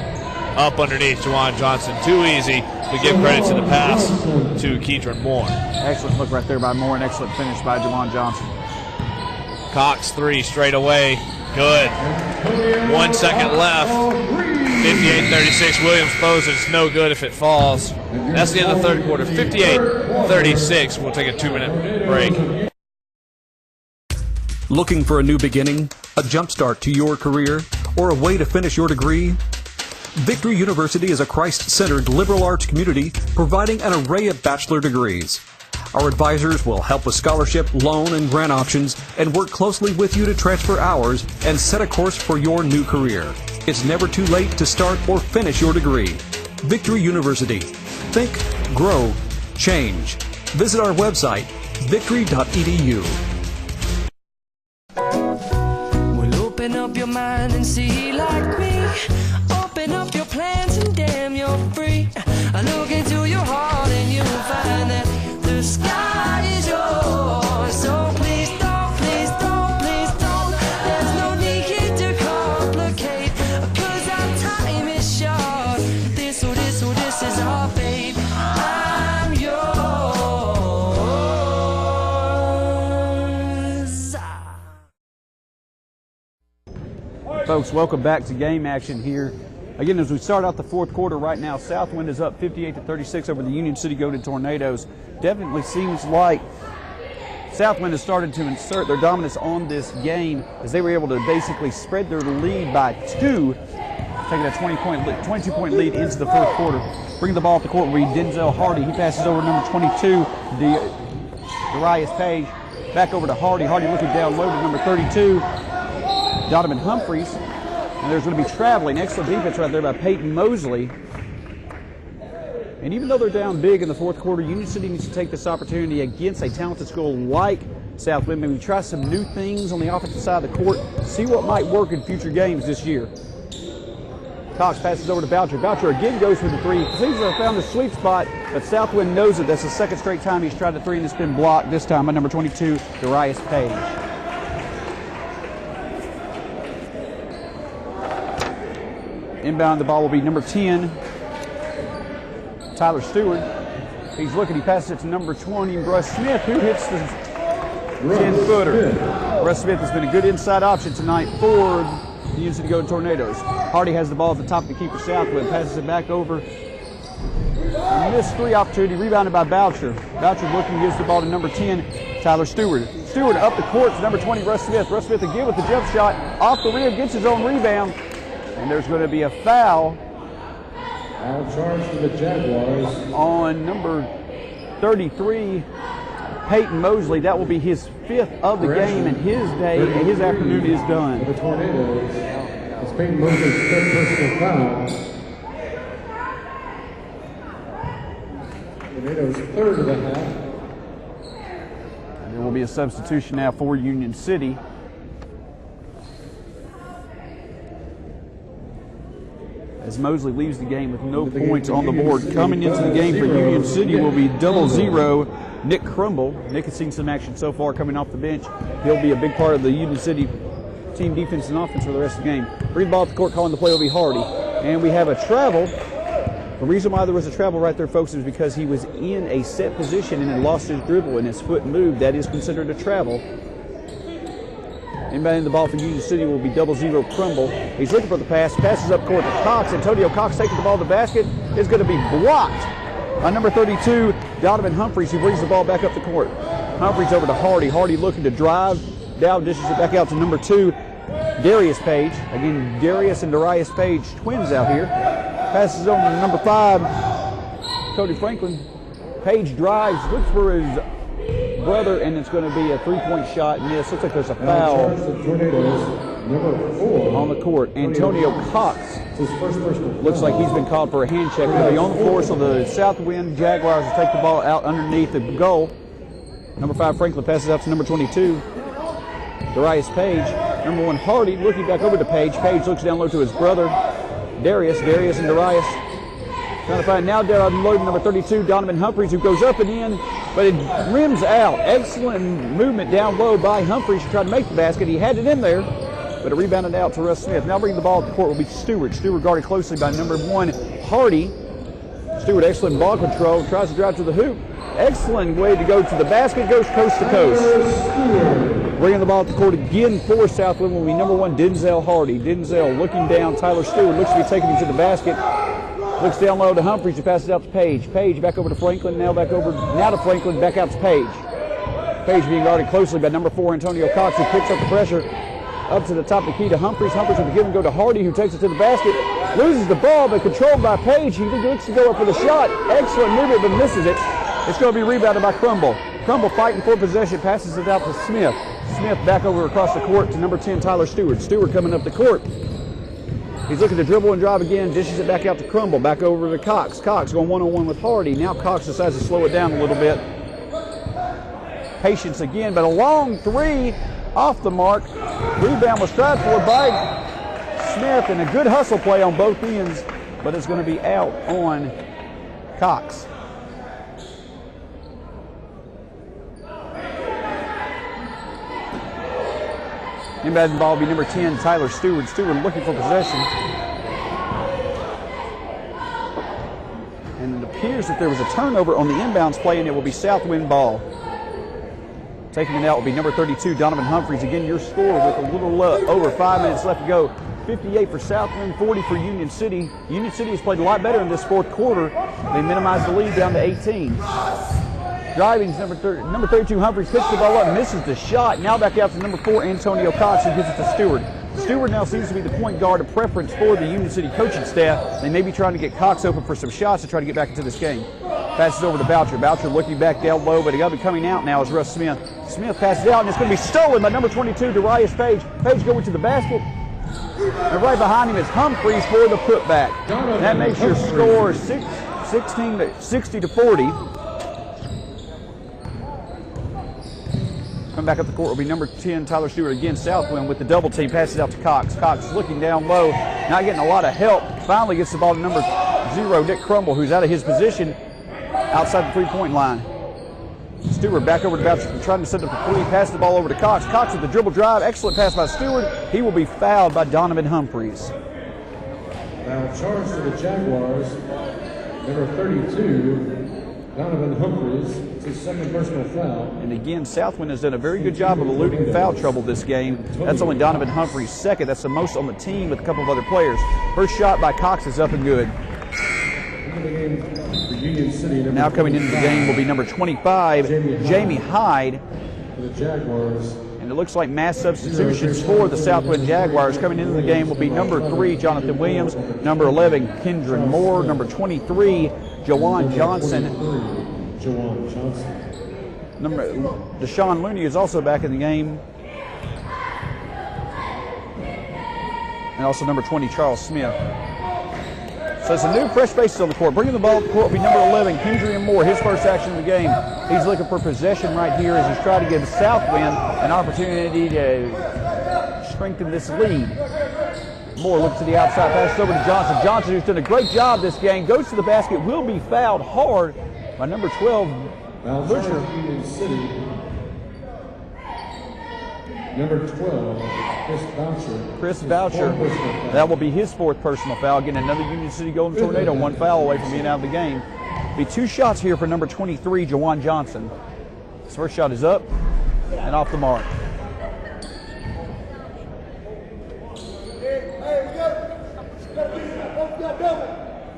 Up underneath Juwan Johnson. Too easy to give credit to the pass to Keedron Moore. Excellent look right there by Moore, an excellent finish by Juwan Johnson. Cox 3 straight away. Good. 1 second left. 58-36. Williams throws it. It's no good if it falls. That's the end of the third quarter. 58-36. We'll take a 2-minute break. Looking for a new beginning, a jump start to your career, or a way to finish your degree? Victory University is a Christ-centered liberal arts community providing an array of bachelor degrees. Our advisors will help with scholarship, loan, and grant options and work closely with you to transfer hours and set a course for your new career. It's never too late to start or finish your degree. Victory University. Think, grow, change. Visit our website, victory.edu. Well, open up your mind and see like me. Open up your plans and damn, you're free. I look into your heart and you'll find that the sky is yours. So please don't, please don't, please don't. There's no need here to complicate, 'cause our time is short. This is our fate. I'm yours. Folks, welcome back to game action here. Again, as we start out the fourth quarter right now, Southwind is up 58-36 over the Union City Golden Tornadoes. Definitely seems like Southwind has started to insert their dominance on this game as they were able to basically spread their lead by 2, taking a 22-point lead into the first quarter. Bringing the ball up the court will be Denzel Hardy. He passes over to number 22, Darius Page. Back over to Hardy. Hardy looking down low to number 32, Donovan Humphreys. And there's going to be traveling. Excellent defense right there by Peyton Mosley. And even though they're down big in the fourth quarter, Union City needs to take this opportunity against a talented school like Southwind. Maybe try some new things on the offensive side of the court, see what might work in future games this year. Cox passes over to Boucher. Boucher again goes for the 3. Seems to have found the sweet spot, but Southwind knows it. That's the second straight time he's tried the 3, and it's been blocked, this time by number 22, Darius Page. Inbound the ball will be number 10, Tyler Stewart. He's looking, he passes it to number 20, Russ Smith, who hits the 10-footer. Russ Smith has been a good inside option tonight for the Union City Golden Tornadoes. Hardy has the ball at the top of the key for Southwind, passes it back over. Missed 3 opportunity, rebounded by Boucher. Boucher looking, gives the ball to number 10, Tyler Stewart. Stewart up the court to number 20, Russ Smith. Russ Smith again with the jump shot, off the rim, gets his own rebound. And there's going to be a foul. Foul charge for the Jaguars on number 33, Peyton Mosley. That will be his 5th of the game, and his day, and his afternoon is done. The Tornadoes. It's Peyton Mosley's 3rd personal foul. Tornadoes 3rd of the half. And there will be a substitution now for Union City. As Mosley leaves the game with no points on the board. Coming into the game for Union City will be 00 Nick Crumble. Nick has seen some action so far coming off the bench. He'll be a big part of the Union City team defense and offense for the rest of the game. Bring the ball up the court, calling the play will be Hardy. And we have a travel. The reason why there was a travel right there, folks, is because he was in a set position and had lost his dribble and his foot moved. That is considered a travel. Inbounding the ball for Union City will be 00 Crumble. He's looking for the pass. Passes up court to Cox. Antonio Cox taking the ball to the basket. Is going to be blocked by number 32, Donovan Humphreys, who brings the ball back up the court. Humphreys over to Hardy. Hardy looking to drive. Down dishes it back out to number 2, Darius Page. Again, Darius and Darius Page, twins out here. Passes over to number 5, Cody Franklin. Page drives, looks for his brother, and it's going to be a 3-point shot. Miss. Looks like there's a foul number 4 on the court. Antonio Cox looks like he's been called for a hand check. He'll be on the floor, so the Southwind Jaguars will take the ball out underneath the goal. Number 5 Franklin passes out to number 22, Darius Page. Number 1 Hardy looking back over to Page. Page looks down low to his brother Darius. Darius and Darius trying to find now down low to number 32, Donovan Humphreys, who goes up and in, but it rims out. Excellent movement down low by Humphreys to try to make the basket. He had it in there, but it rebounded out to Russ Smith. Now bringing the ball up the court will be Stewart. Stewart guarded closely by number 1, Hardy. Stewart, excellent ball control, tries to drive to the hoop. Excellent way to go to the basket, goes coast to coast. Bringing the ball up the court again for Southwind will be number 1, Denzel Hardy. Denzel looking down, Tyler Stewart looks to be taking him to the basket. Looks down low to Humphreys, who passes out to Page. Page back over to Franklin, now to Franklin, back out to Page. Page being guarded closely by number 4, Antonio Cox, who picks up the pressure up to the top of the key to Humphreys. Humphreys with the give and go to Hardy, who takes it to the basket. Loses the ball, but controlled by Page. He looks to go up for the shot. Excellent movement, but misses it. It's going to be rebounded by Crumble. Crumble fighting for possession, passes it out to Smith. Smith back over across the court to number 10, Tyler Stewart. Stewart coming up the court. He's looking to dribble and drive again, dishes it back out to Crumble, back over to Cox. Cox going one-on-one with Hardy. Now Cox decides to slow it down a little bit. Patience again, but a long 3 off the mark. Rebound was tried for by Smith, and a good hustle play on both ends, but it's going to be out on Cox. Inbound ball will be number 10, Tyler Stewart. Stewart looking for possession. And it appears that there was a turnover on the inbounds play, and it will be Southwind ball. Taking it out will be number 32, Donovan Humphreys. Again, your score with a little over 5 minutes left to go. 58 for Southwind, 40 for Union City. Union City has played a lot better in this fourth quarter. They minimized the lead down to 18. Driving is number 32, Humphreys, pitches the ball up, misses the shot. Now back out to number 4, Antonio Cox, who gives it to Stewart. Stewart now seems to be the point guard, a preference for the Union City coaching staff. They may be trying to get Cox open for some shots to try to get back into this game. Passes over to Boucher. Boucher looking back down low, but he got to be coming out now is Russ Smith. Smith passes out, and it's going to be stolen by number 22, Darius Page. Page going to the basket. And right behind him is Humphreys for the putback. That makes your score 60 to 40. Coming back up the court will be number 10, Tyler Stewart. Again, Southwind with the double team. Passes out to Cox. Cox looking down low, not getting a lot of help. Finally gets the ball to number 0, Nick Crumble, who's out of his position outside the three-point line. Stewart back over to Boucher, trying to set up the three. Pass the ball over to Cox. Cox with the dribble drive. Excellent pass by Stewart. He will be fouled by Donovan Humphreys. Now charged to the Jaguars, number 32, Donovan Humphreys. It's his second personal foul. And again, Southwind has done a very good job of eluding foul trouble this game. That's only Donovan Humphreys' second. That's the most on the team with a couple of other players. First shot by Cox is up and good. Union City, now coming into the game will be number 25, Jamie Hyde. For the Jaguars. And it looks like mass substitutions for the Southwind Jaguars. Coming into the game will be number 3, Jonathan Williams, number 11, Kendron Moore, number 23, Jawan Johnson. Deshaun Looney is also back in the game. And also number 20, Charles Smith. So it's a new fresh faces on the court. Bringing the ball to the court will be number 11, Kendrian Moore, his first action of the game. He's looking for possession right here as he's trying to give Southwind an opportunity to strengthen this lead. Moore looks to the outside, passes over to Johnson. Johnson, who's done a great job this game, goes to the basket, will be fouled hard by number 12, Butcher. Union City. Number 12, Chris Boucher. That will be his fourth personal foul. Again, another Union City Golden Tornado, one foul away from being out of the game. Be 2 shots here for number 23, Jawan Johnson. His first shot is up and off the mark.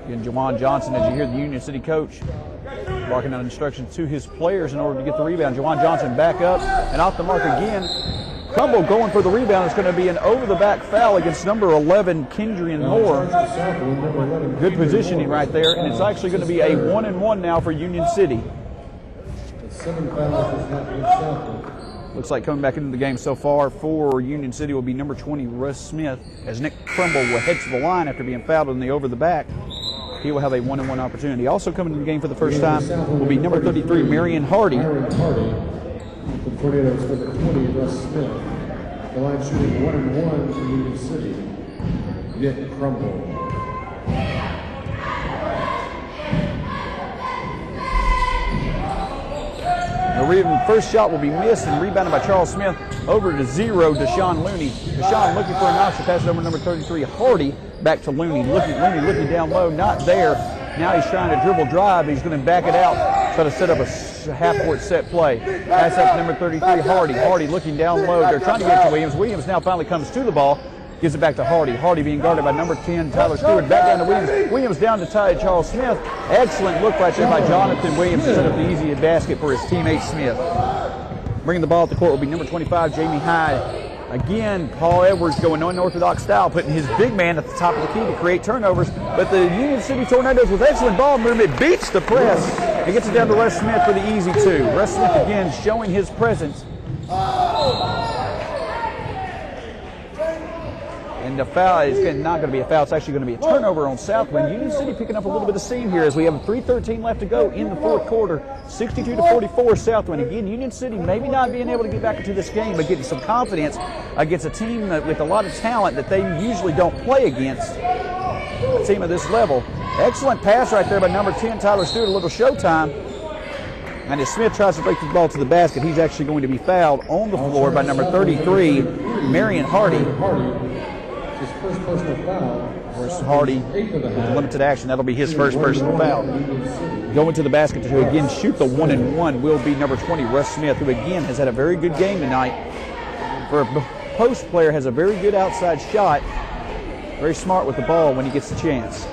Again, Jawan Johnson, as you hear the Union City coach barking out instructions to his players in order to get the rebound. Jawan Johnson back up and off the mark again. Crumble going for the rebound. It's going to be an over-the-back foul against number 11, Kendrian Moore. Good positioning right there, and it's actually going to be a 1-and-1 now for Union City. Looks like coming back into the game so far for Union City will be number 20, Russ Smith, as Nick Crumble will head to the line after being fouled in the over-the-back. He will have a 1-and-1 opportunity. Also coming into the game for the first time will be number 33, Marion Hardy. The Tornadoes for the 20, Russ Smith. The line shooting 1-and-1 for Union City, Nick Crumble. The first shot will be missed and rebounded by Charles Smith over to 0, Deshaun Looney. Deshaun looking for an option, pass it over number 33, Hardy, back to Looney. Looney looking down low, not there. Now he's trying to dribble drive. He's going to back it out, try to set up a half-court set play. Pass up to number 33, Hardy. Hardy looking down low. They're trying to get to Williams. Williams now finally comes to the ball, gives it back to Hardy. Hardy being guarded by number 10, Tyler Stewart. Back down to Williams. Williams down to Charles Smith. Excellent look right there by Jonathan Williams to set up the easy basket for his teammate Smith. Bringing the ball at the court will be number 25, Jamie Hyde. Again, Paul Edwards going unorthodox style, putting his big man at the top of the key to create turnovers. But the Union City Tornadoes with excellent ball movement beats the press and gets it down to Russ Smith for the easy 2. Russ Smith again showing his presence. And the foul is not going to be a foul. It's actually going to be a turnover on Southwind. Union City picking up a little bit of steam here as we have 3:13 left to go in the fourth quarter. 62-44 Southwind. Again, Union City maybe not being able to get back into this game, but getting some confidence against a team with a lot of talent that they usually don't play against. A team of this level. Excellent pass right there by number 10, Tyler Stewart. A little showtime. And as Smith tries to break the ball to the basket, he's actually going to be fouled on the floor by number 33, Marion Hardy. His first personal foul. Where's Hardy with limited action? That'll be his first personal foul. Going to the basket to again shoot the 1-and-1 will be number 20, Russ Smith, who again has had a very good game tonight. For a post player, has a very good outside shot. Very smart with the ball when he gets the chance.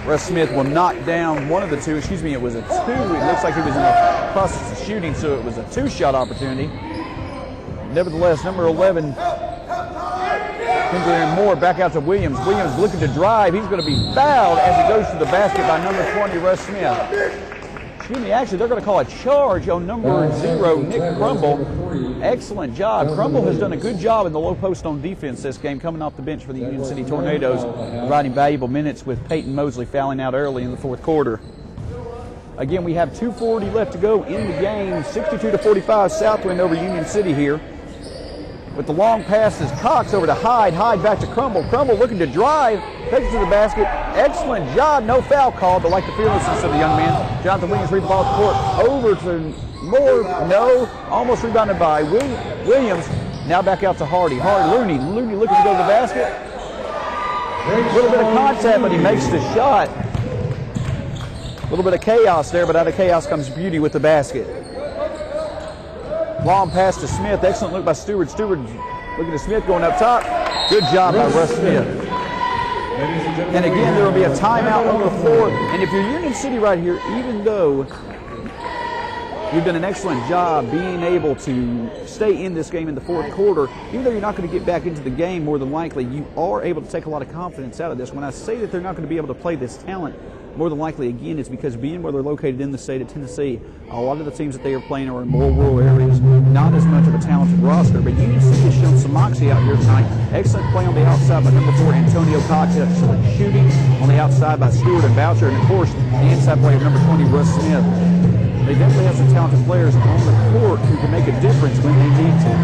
Russ Smith will knock down one of the two. Excuse me, it was a 2. It looks like he was in the process of shooting, so it was a 2-shot opportunity. Nevertheless, number 11, Kendra and Moore back out to Williams. Williams looking to drive. He's going to be fouled as he goes to the basket by number 20, Russ Smith. Excuse me, actually, they're going to call a charge on number 0, Nick Crumble. Excellent job. Crumble has done a good job in the low post on defense this game, coming off the bench for the Union City Tornadoes, providing valuable minutes with Peyton Mosley fouling out early in the fourth quarter. Again, we have 2:40 left to go in the game. 62-45, Southwind over Union City here. With the long passes, Cox over to Hyde. Hyde back to Crumble. Crumble looking to drive, takes it to the basket. Excellent job. No foul called, but like the fearlessness of the young man. Jonathan Williams reads the ball at the court. Over to Moore. No. Almost rebounded by Williams. Now back out to Hardy. Looney looking to go to the basket. A little bit of contact, but he makes the shot. A little bit of chaos there, but out of chaos comes beauty with the basket. Long pass to Smith. Excellent look by Stewart. Stewart looking at Smith going up top. Good job by Russ Smith. And again, there will be a timeout on the floor. And if you're Union City right here, even though you've done an excellent job being able to stay in this game in the fourth quarter, even though you're not going to get back into the game, more than likely, you are able to take a lot of confidence out of this. When I say that they're not going to be able to play this talent, more than likely, again, it's because being where they're located in the state of Tennessee, a lot of the teams that they are playing are in more rural areas, not as much of a talented roster. But Union City has shown some moxie out here tonight. Excellent play on the outside by number 4, Antonio Cox. Excellent shooting on the outside by Stewart and Boucher. And, of course, the inside play of number 20, Russ Smith. They definitely have some talented players on the court who can make a difference when they need to.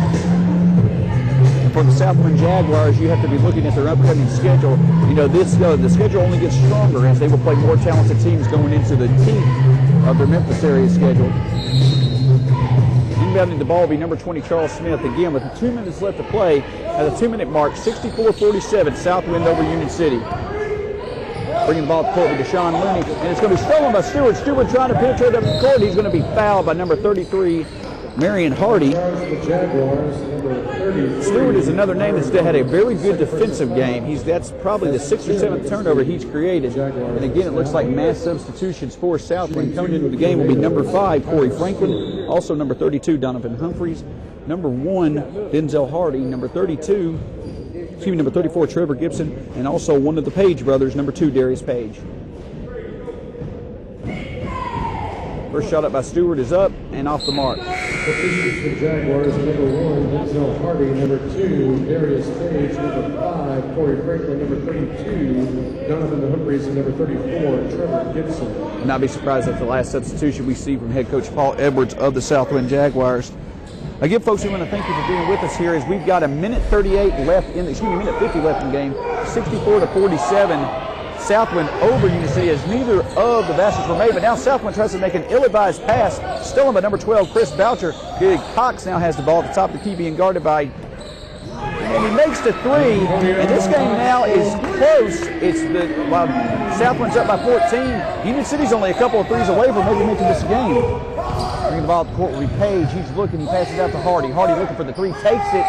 For the Southwind Jaguars, you have to be looking at their upcoming schedule. You know, the schedule only gets stronger as they will play more talented teams going into the teeth of their Memphis area schedule. Inbounding the ball will be number 20, Charles Smith. Again, with 2 minutes left to play, at the 2-minute mark, 64-47, Southwind over Union City. Bringing the ball to the court with Deshaun Looney, and it's going to be stolen by Stewart. Stewart trying to penetrate up the court. He's going to be fouled by number 33, Marion Hardy. Stewart is another name that's had a very good defensive game. That's probably the 6th or 7th turnover he's created. And again, it looks like mass substitutions for Southwind. Coming into the game will be number 5, Corey Franklin. Also number 32, Donovan Humphreys. Number 1, Denzel Hardy. Number 34, Trevor Gibson. And also one of the Page brothers, number 2, Darius Page. First shot up by Stewart is up and off the mark. Substitutions for Jaguars, number 1, Denzel Hardy, number 2, Darius Page, number 5, Corey Franklin, number 32, Donovan Humphreys, and number 34, Trevor Gibson. And not be surprised if the last substitution we see from head coach Paul Edwards of the Southwind Jaguars. Again, folks, we want to thank you for being with us here as we've got a minute 38 left in the, minute 50 left in the game, 64-47. Southwind over Union City as neither of the baskets were made, but now Southwind tries to make an ill-advised pass, stolen by number 12, Chris Boucher. Big Cox now has the ball at the top of the key, being guarded by, and he makes the 3, and this game now is close. While Southwind's up by 14, Union City's only a couple of threes away from maybe making this game. Bringing the ball to the court will be Page. He's looking, he passes out to Hardy. Hardy looking for the 3, takes it,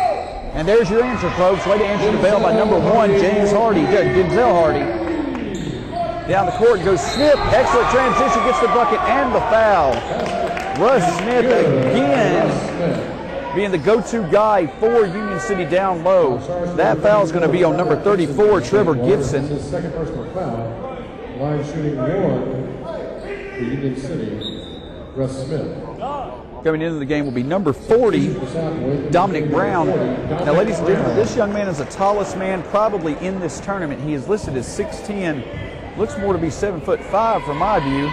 and there's your answer, folks. Way to answer the bell by number 1, Denzel Hardy. Down the court goes Smith. Excellent transition, gets the bucket and the foul. Russ Smith again being the go-to guy for Union City down low. That foul is going to be on number 34, Trevor Gibson. His second personal foul. Line shooting 1 for Union City, Russ Smith. Coming into the game will be number 40, Dominic Brown. Now, ladies and gentlemen, this young man is the tallest man probably in this tournament. He is listed as 6'10". Looks more to be 7'5" from my view.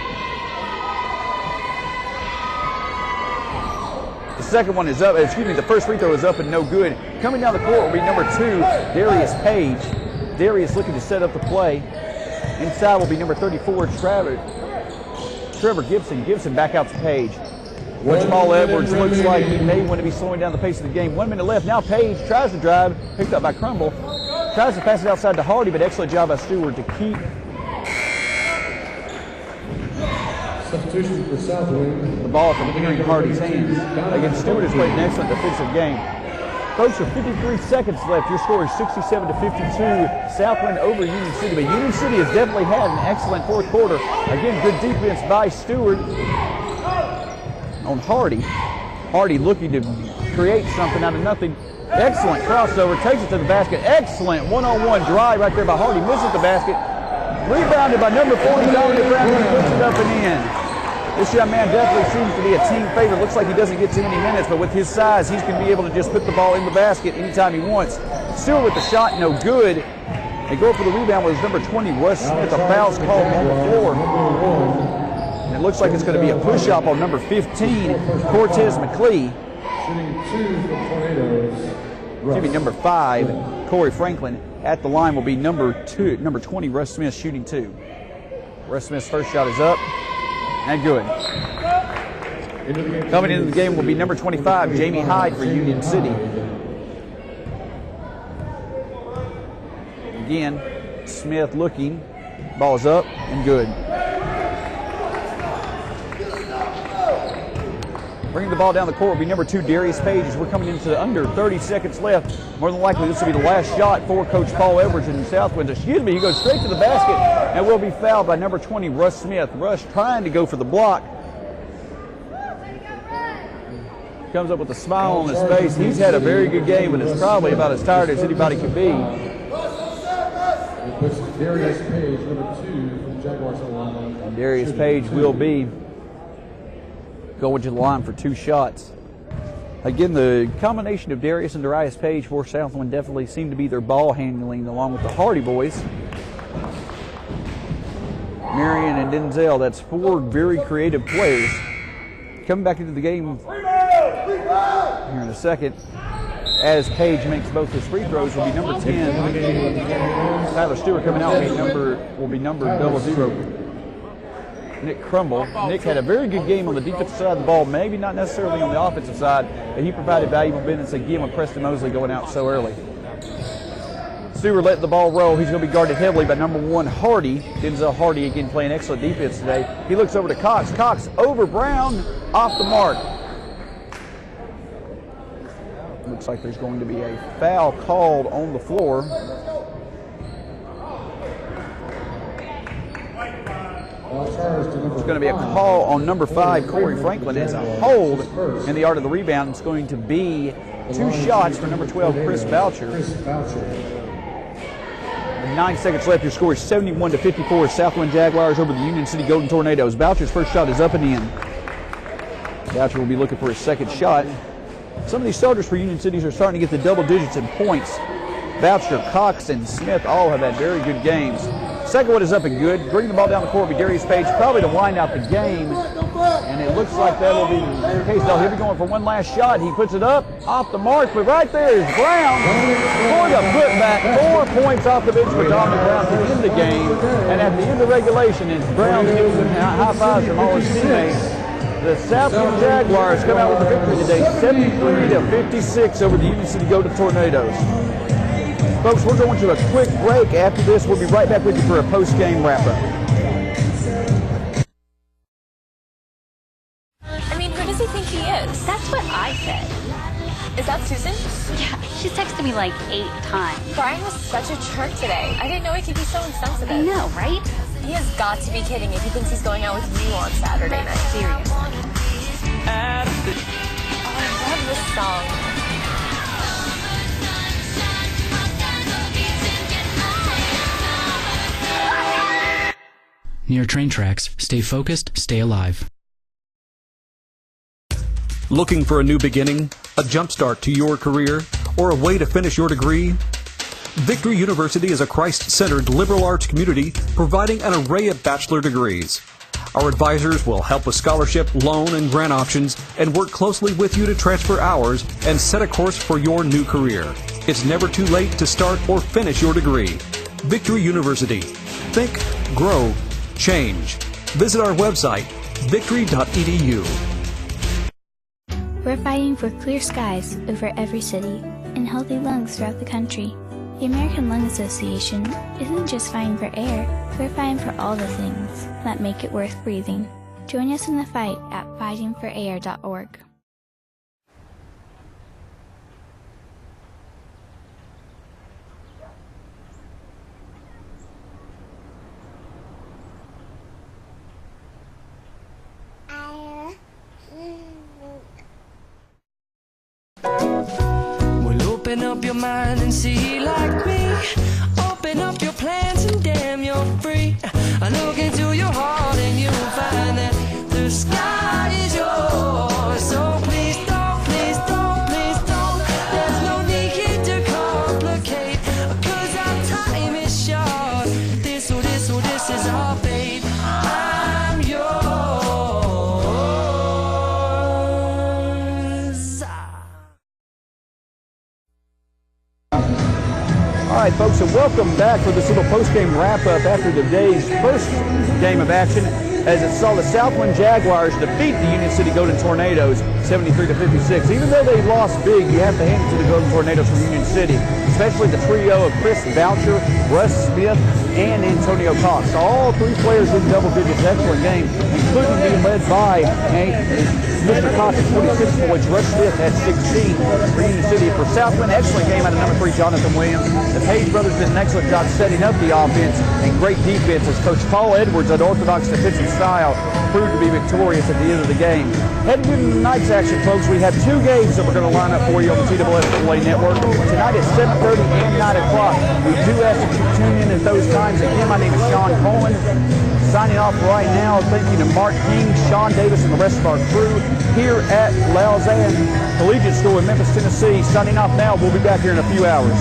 The second one is up. The first free throw is up and no good. Coming down the court will be number 2, Darius Page. Darius looking to set up the play. Inside will be number 34, Trevor Gibson. Gibson back out to Page. What Paul Edwards looks like he may want to be slowing down the pace of the game. 1 minute left. Now Page tries to drive, picked up by Crumble. Tries to pass it outside to Hardy, but excellent job by Stewart to keep. Substitution for Southwind. The ball from Henry Hardy's hands. Again, Stewart has played an excellent defensive game. Folks, with 53 seconds left, your score is 67-52. Southwind over Union City. But Union City has definitely had an excellent fourth quarter. Again, good defense by Stewart on Hardy. Hardy looking to create something out of nothing. Excellent crossover, takes it to the basket. Excellent one-on-one drive right there by Hardy. Misses the basket. Rebounded by number 40, Dominic Brown, who puts it up and in. This young man definitely seems to be a team favorite. Looks like he doesn't get too many minutes, but with his size, he's going to be able to just put the ball in the basket anytime he wants. Still with the shot, no good. They go for the rebound with number 20, Russ Smith. A foul's called on the floor. And it looks like it's going to be a push-up on number 15, Cortez McLee. Excuse me, number 5, Corey Franklin. At the line will be number 20, Russ Smith, shooting 2. Russ Smith's first shot is up and good. Coming into the game will be number 25, Jamie Hyde for Union City. Again, Smith looking, ball's up and good. Bringing the ball down the court will be number 2, Darius Page, as we're coming into under 30 seconds left. More than likely, this will be the last shot for Coach Paul Edwards in Southwind. Excuse me, he goes straight to the basket and will be fouled by number 20, Russ Smith. Russ trying to go for the block. Comes up with a smile on his face. He's had a very good game, but it's probably about as tired as anybody could be. Darius Page, number 2, from Jaguars on the line. And Darius Page will be going to the line for 2 shots. Again, the combination of Darius and Darius Page for Southwind definitely seem to be their ball handling along with the Hardy boys. Marion and Denzel, that's 4 very creative players. Coming back into the game here in a second, as Page makes both his free throws, will be number 10. Tyler Stewart coming out will be number 00. Nick Crumble. Nick had a very good game on the defensive side of the ball, maybe not necessarily on the offensive side, but he provided valuable minutes again with Preston Mosley going out so early. Stewart letting the ball roll. He's going to be guarded heavily by number 1, Hardy. Denzel Hardy again playing excellent defense today. He looks over to Cox. Cox over Brown, off the mark. Looks like there's going to be a foul called on the floor. It's going to be a call on number 5, Corey Franklin. It's a hold in the art of the rebound. It's going to be 2 shots for number 12, Chris Boucher. 9 seconds left. Your score is 71-54. Southwind Jaguars over the Union City Golden Tornadoes. Boucher's first shot is up and in. Boucher will be looking for his second shot. Some of these starters for Union Cities are starting to get the double digits in points. Boucher, Cox, and Smith all have had very good games. Second one is up and good. Bringing the ball down the court will be Darius Page, probably to wind out the game. And it looks like that will be the case. Now, he'll be going for one last shot. He puts it up, off the mark, but right there is Brown for the putback. 4 points off the bench for Dominic Brown to end the game. And at the end of regulation, as Brown gives some high fives from all his teammates, the Southwind Jaguars come out with the victory today, 73-56 over the Union City Golden Tornadoes. Folks, we're going to a quick break. After this, we'll be right back with you for a post-game wrap-up. I mean, who does he think he is? That's what I said. Is that Susan? Yeah, she's texted me like 8 times. Brian was such a jerk today. I didn't know he could be so insensitive. I know, right? He has got to be kidding if he thinks he's going out with you on Saturday night. Seriously. I love this song. Near train tracks, stay focused, stay alive. Looking for a new beginning, a jumpstart to your career, or a way to finish your degree? Victory University is a Christ-centered liberal arts community providing an array of bachelor degrees. Our advisors will help with scholarship, loan, and grant options and work closely with you to transfer hours and set a course for your new career. It's never too late to start or finish your degree. Victory University. Think, grow, change. Visit our website, victory.edu. We're fighting for clear skies over every city and healthy lungs throughout the country. The American Lung Association isn't just fighting for air, we're fighting for all the things that make it worth breathing. Join us in the fight at fightingforair.org. Open up your mind and see like me. Open up your plans and damn, you're free. I look into your heart and you'll find that the sky is yours. So please don't, please don't, please don't. There's no need here to complicate, 'cause our time is short. This is our fate. I'm yours. All right, folks, and welcome back for this little post-game wrap-up after the day's first game of action, as it saw the Southwind Jaguars defeat the Union City Golden Tornadoes 73-56. Even though they lost big, you have to hand it to the Golden Tornadoes from Union City, especially the trio of Chris Boucher, Russ Smith, and Antonio Cox. All three players in double digits. Excellent game, including being led by Mr. Cox at 46 points. Russ Smith had 16 for Union City. For Southwind, excellent game out of number 3, Jonathan Williams. The Page brothers did an excellent job setting up the offense, and great defense as Coach Paul Edwards' unorthodox defensive style proved to be victorious at the end of the game. Heading into tonight's action, folks, we have two games that we're going to line up for you on the TWS Network. Tonight at 7:30 and 9 o'clock. We do ask that you tune in at those times. Again, my name is Sean Coleman. Signing off right now, thank you to Mark King, Sean Davis, and the rest of our crew here at Lausanne Collegiate School in Memphis, Tennessee. Signing off now. We'll be back here in a few hours.